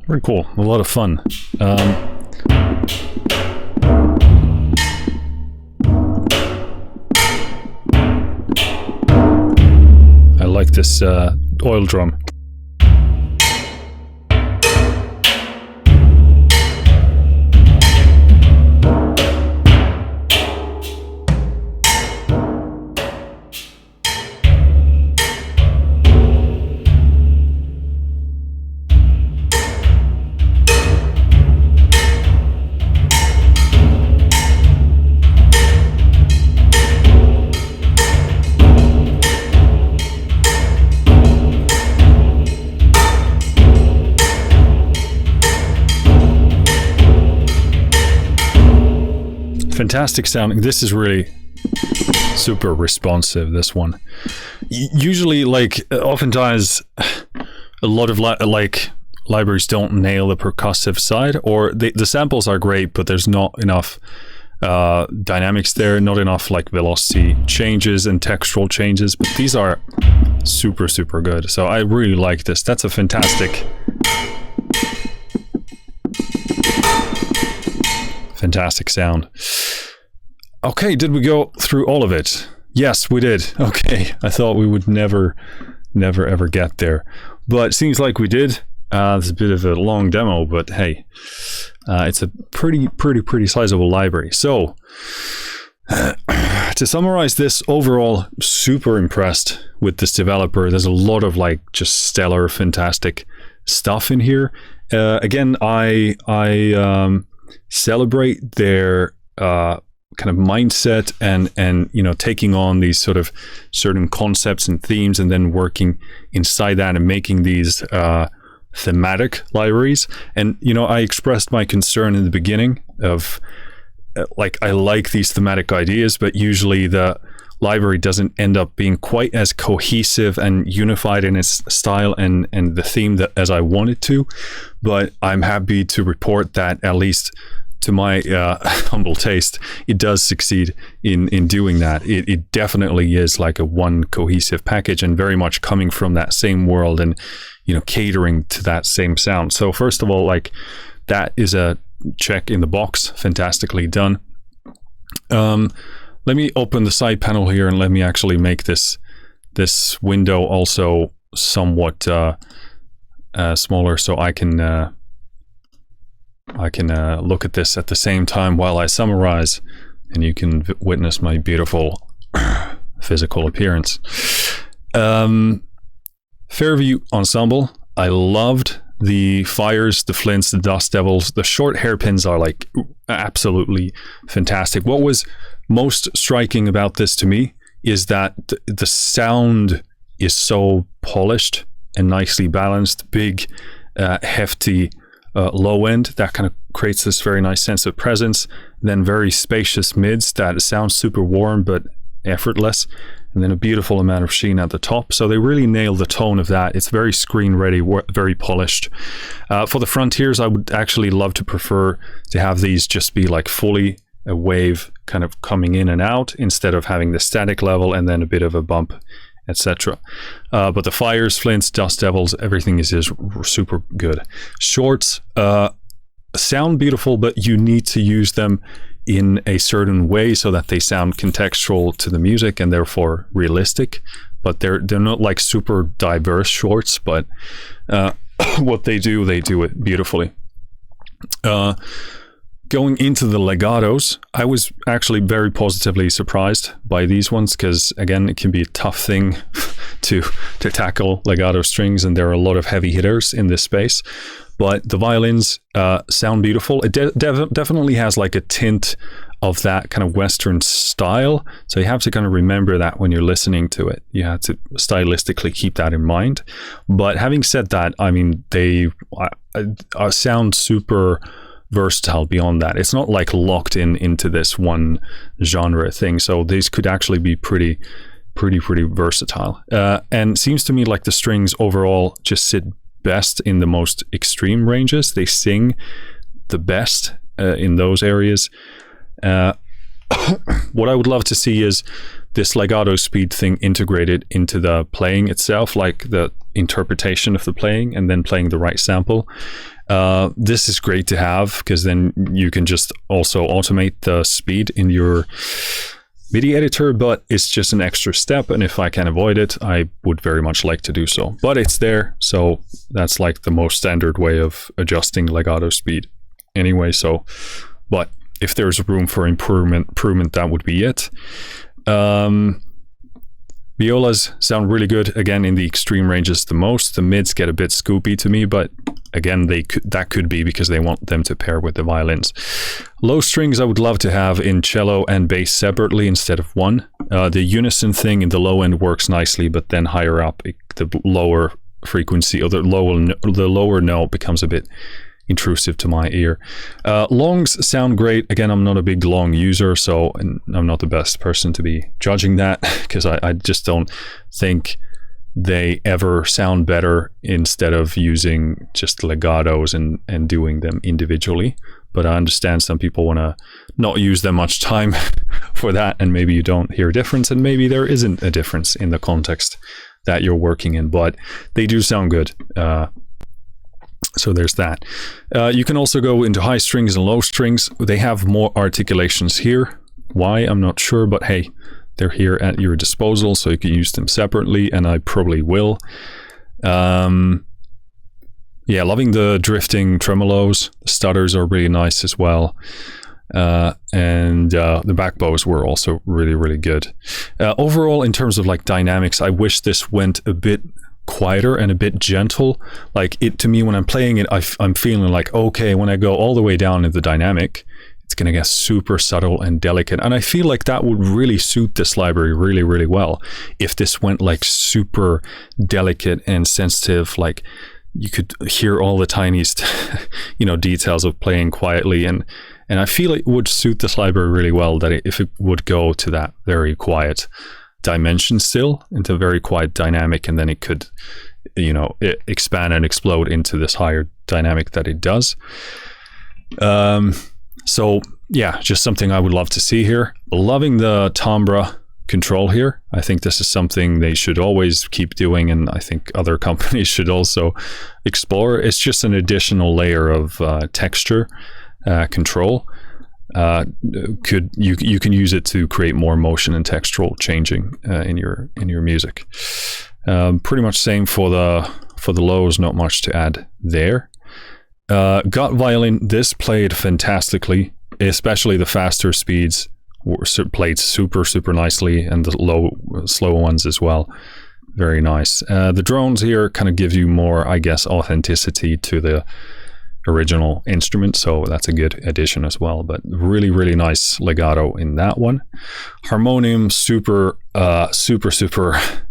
Very cool, a lot of fun. I like this oil drum. Fantastic sounding. This is really super responsive, this one. Usually, like, oftentimes a lot of libraries don't nail the percussive side, or the samples are great, but there's not enough dynamics there, not enough like velocity changes and textural changes, but these are super good. So I really like this. That's a fantastic sound. Okay, did we go through all of it? Yes, we did. Okay, I thought we would never ever get there, but seems like we did. It's a bit of a long demo, but hey, it's a pretty sizable library. So to summarize this, overall, super impressed with this developer. There's a lot of like just stellar, fantastic stuff in here. Again, I celebrate their kind of mindset and you know, taking on these sort of certain concepts and themes and then working inside that and making these thematic libraries. And you know, I expressed my concern in the beginning of like, I like these thematic ideas, but usually the library doesn't end up being quite as cohesive and unified in its style and the theme that as I want it to. But I'm happy to report that, at least to my humble taste, it does succeed in doing that. It definitely is like a one cohesive package, and very much coming from that same world and, you know, catering to that same sound. So first of all, like, that is a check in the box. Fantastically done. Let me open the side panel here and let me actually make this this window also somewhat smaller, so I can look at this at the same time while I summarize, and you can witness my beautiful physical appearance. Fairview Ensemble. I loved the fires, the flints, the dust devils. The short hairpins are like absolutely fantastic. What was most striking about this to me is that the sound is so polished and nicely balanced. Big, hefty low end that kind of creates this very nice sense of presence. Then very spacious mids that sound super warm but effortless, and then a beautiful amount of sheen at the top. So they really nail the tone of that. It's very screen ready, very polished. For the frontiers, I would actually love to prefer to have these just be like fully a wave kind of coming in and out, instead of having the static level and then a bit of a bump, etc. But the fires, flints, dust devils, everything is just super good. Shorts sound beautiful, but you need to use them in a certain way so that they sound contextual to the music and therefore realistic. But they're not like super diverse shorts, but what they do it beautifully. Going into the legatos, I was actually very positively surprised by these ones, because again, it can be a tough thing to tackle legato strings, and there are a lot of heavy hitters in this space. But the violins sound beautiful. It definitely has like a tint of that kind of Western style. So you have to kind of remember that when you're listening to it. You have to stylistically keep that in mind. But having said that, I mean, they sound super versatile beyond that. It's not like locked into this one genre thing. So these could actually be pretty versatile. And it seems to me like the strings overall just sit best in the most extreme ranges. They sing the best in those areas. What I would love to see is this legato speed thing integrated into the playing itself, like the interpretation of the playing and then playing the right sample. This is great to have, because then you can just also automate the speed in your MIDI editor, but it's just an extra step, and if I can avoid it, I would very much like to do so. But it's there, so that's like the most standard way of adjusting legato speed anyway. So, but if there's room for improvement, that would be it. Violas sound really good, again, in the extreme ranges the most. The mids get a bit scoopy to me, but again, that could be because they want them to pair with the violins. Low strings I would love to have in cello and bass separately instead of one. The unison thing in the low end works nicely, but then higher up, the lower frequency or the lower note becomes a bit intrusive to my ear. Longs sound great. Again, I'm not a big long user, so I'm not the best person to be judging that, because I just don't think they ever sound better instead of using just legatos and doing them individually. But I understand some people want to not use that much time for that, and maybe you don't hear a difference, and maybe there isn't a difference in the context that you're working in, but they do sound good. So there's that. You can also go into high strings and low strings. They have more articulations here. Why? I'm not sure, but hey, they're here at your disposal, so you can use them separately, and I probably will. Yeah, loving the drifting tremolos. The stutters are really nice as well. And the back bows were also really good. Overall, in terms of like dynamics, I wish this went a bit quieter and a bit gentle. Like, it to me, when I'm playing it, I'm feeling like, okay, when I go all the way down in the dynamic, it's going to get super subtle and delicate. And I feel like that would really suit this library really well if this went like super delicate and sensitive. Like, you could hear all the tiniest details of playing quietly, and I feel it would suit this library really well, that if it would go to that very quiet dimension still, into a very quiet dynamic, and then it could expand and explode into this higher dynamic that it does. So yeah, just something I would love to see here. Loving the timbre control here. I think this is something they should always keep doing, and I think other companies should also explore. It's just an additional layer of texture control. you can use it to create more motion and textural changing in your music. Pretty much same for the lows, not much to add there. Got Violin, this played fantastically, especially the faster speeds played super nicely, and the slow ones as well. Very nice. The drones here kind of give you more, I guess, authenticity to the original instrument, so that's a good addition as well. But really nice legato in that one. Harmonium, super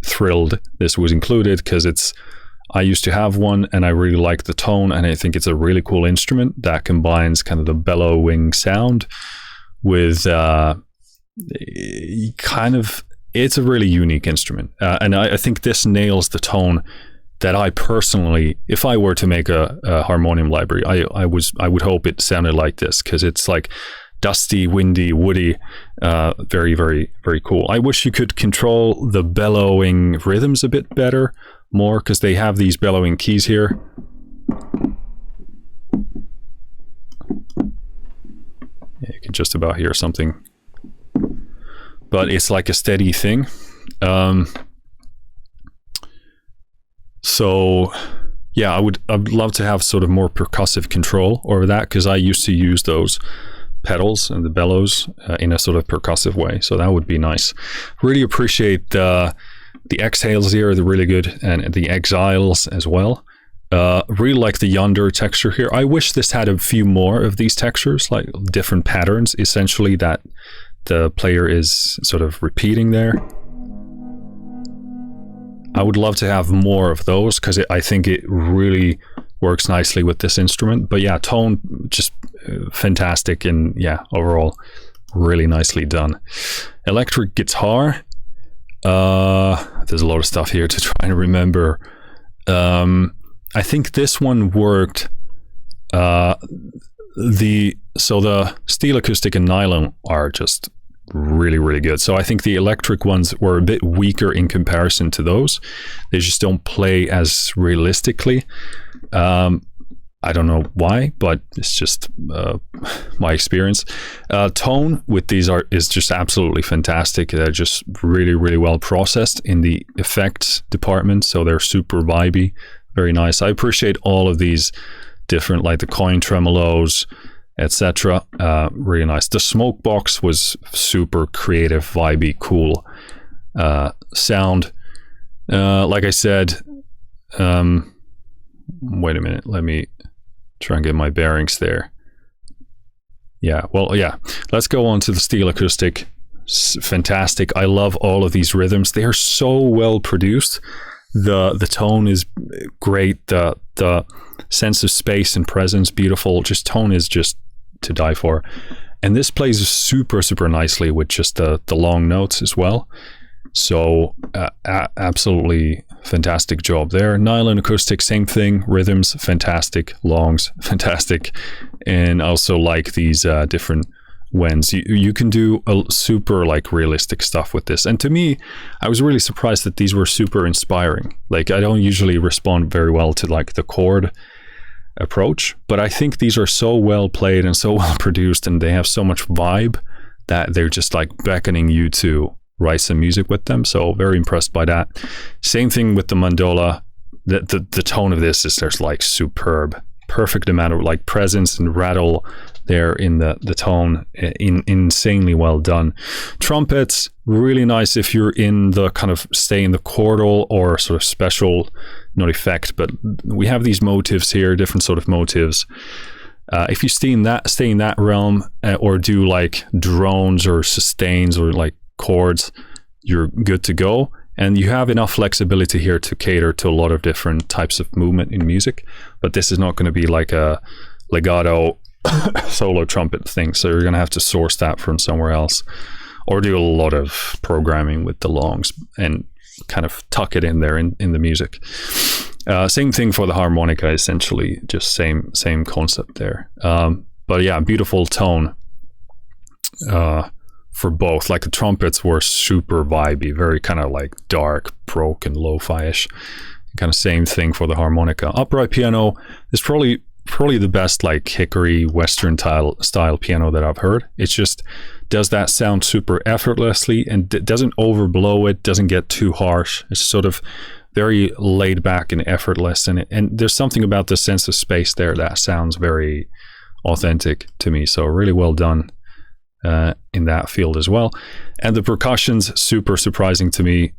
thrilled this was included, because I used to have one and I really like the tone, and I think it's a really cool instrument that combines kind of the bellowing sound with it's a really unique instrument, and I think this nails the tone that I personally, if I were to make a harmonium library, I would hope it sounded like this, because it's like dusty, windy, woody, very cool. I wish you could control the bellowing rhythms a bit better, more, because they have these bellowing keys here. Yeah, you can just about hear something, but it's like a steady thing. So yeah, I'd love to have sort of more percussive control over that, because I used to use those pedals and the bellows in a sort of percussive way. So that would be nice. Really appreciate the exhales here, they're really good, and the exiles as well. Really like the yonder texture here. I wish this had a few more of these textures, like different patterns, essentially, that the player is sort of repeating there. I would love to have more of those, because I think it really works nicely with this instrument. But yeah, tone just fantastic, and yeah, overall really nicely done. Electric guitar, there's a lot of stuff here to try and remember. I think this one worked. The steel acoustic and nylon are just really good. So I think the electric ones were a bit weaker in comparison to those. They just don't play as realistically. I don't know why, but it's just my experience. Tone with these is just absolutely fantastic. They're just really well processed in the effects department, so they're super vibey, very nice. I appreciate all of these different, like the coin tremolos, etc. Really nice. The smoke box was super creative, vibey, cool sound. Like I said, wait a minute, let me try and get my bearings there. Yeah, well, yeah, let's go on to the steel acoustic. Fantastic. I love all of these rhythms. They are so well produced. The tone is great. The sense of space and presence, beautiful. Just tone is just to die for. And this plays super nicely with just the long notes as well. So absolutely fantastic job there. Nylon acoustic, same thing. Rhythms, fantastic. Longs, fantastic. And also like these different wends. You can do a super like realistic stuff with this. And to me, I was really surprised that these were super inspiring. Like, I don't usually respond very well to like the chord approach, but I think these are so well played and so well produced, and they have so much vibe that they're just like beckoning you to write some music with them. So very impressed by that. Same thing with the Mandola. The tone of this is just like superb. Perfect amount of like presence and rattle there in the tone. Insanely well done. Trumpets, really nice if you're in the kind of stay in the chordal or sort of special, not effect, but we have these motives here, different sort of motives. If you stay in that realm, or do like drones or sustains or like chords, you're good to go. And you have enough flexibility here to cater to a lot of different types of movement in music. But this is not going to be like a legato solo trumpet thing. So you're going to have to source that from somewhere else, or do a lot of programming with the longs and kind of tuck it in there in the music. Same thing for the harmonica, essentially, just same concept there. But yeah, beautiful tone for both. Like the trumpets were super vibey, very kind of like dark, broken, lo-fi-ish. Kind of same thing for the harmonica. Upright piano is probably probably the best like hickory Western style piano that I've heard. It just does that sound super effortlessly and doesn't overblow it, doesn't get too harsh. It's sort of very laid back and effortless, and there's something about the sense of space there that sounds very authentic to me. So really well done in that field as well. And the percussion's super surprising to me.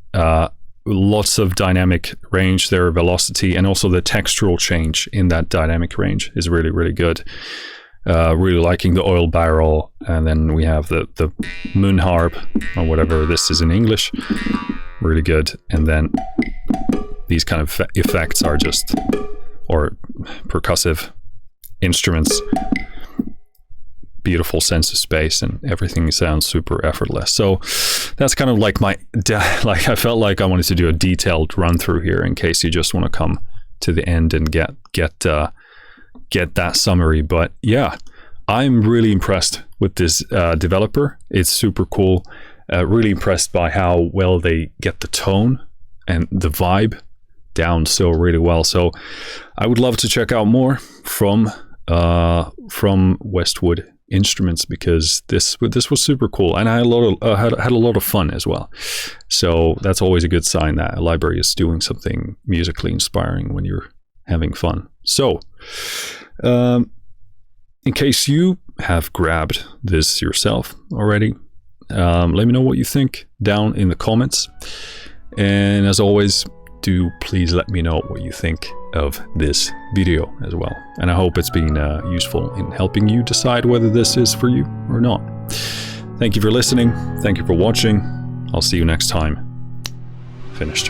Lots of dynamic range there, velocity, and also the textural change in that dynamic range is really, really good. Really liking the oil barrel, and then we have the moon harp, or whatever this is in English. Really good. And then these kind of effects are just, or percussive instruments, beautiful sense of space, and everything sounds super effortless. So that's kind of like like I felt like I wanted to do a detailed run through here in case you just want to come to the end and get that summary. But yeah, I'm really impressed with this developer. It's super cool. Really impressed by how well they get the tone and the vibe down so really well. So I would love to check out more from Westwood instruments, because this was super cool, and I had a lot of fun as well. So that's always a good sign that a library is doing something musically inspiring when you're having fun. So in case you have grabbed this yourself already, let me know what you think down in the comments, and as always, do please let me know what you think of this video as well. And I hope it's been useful in helping you decide whether this is for you or not. Thank you for listening. Thank you for watching. I'll see you next time. Finished.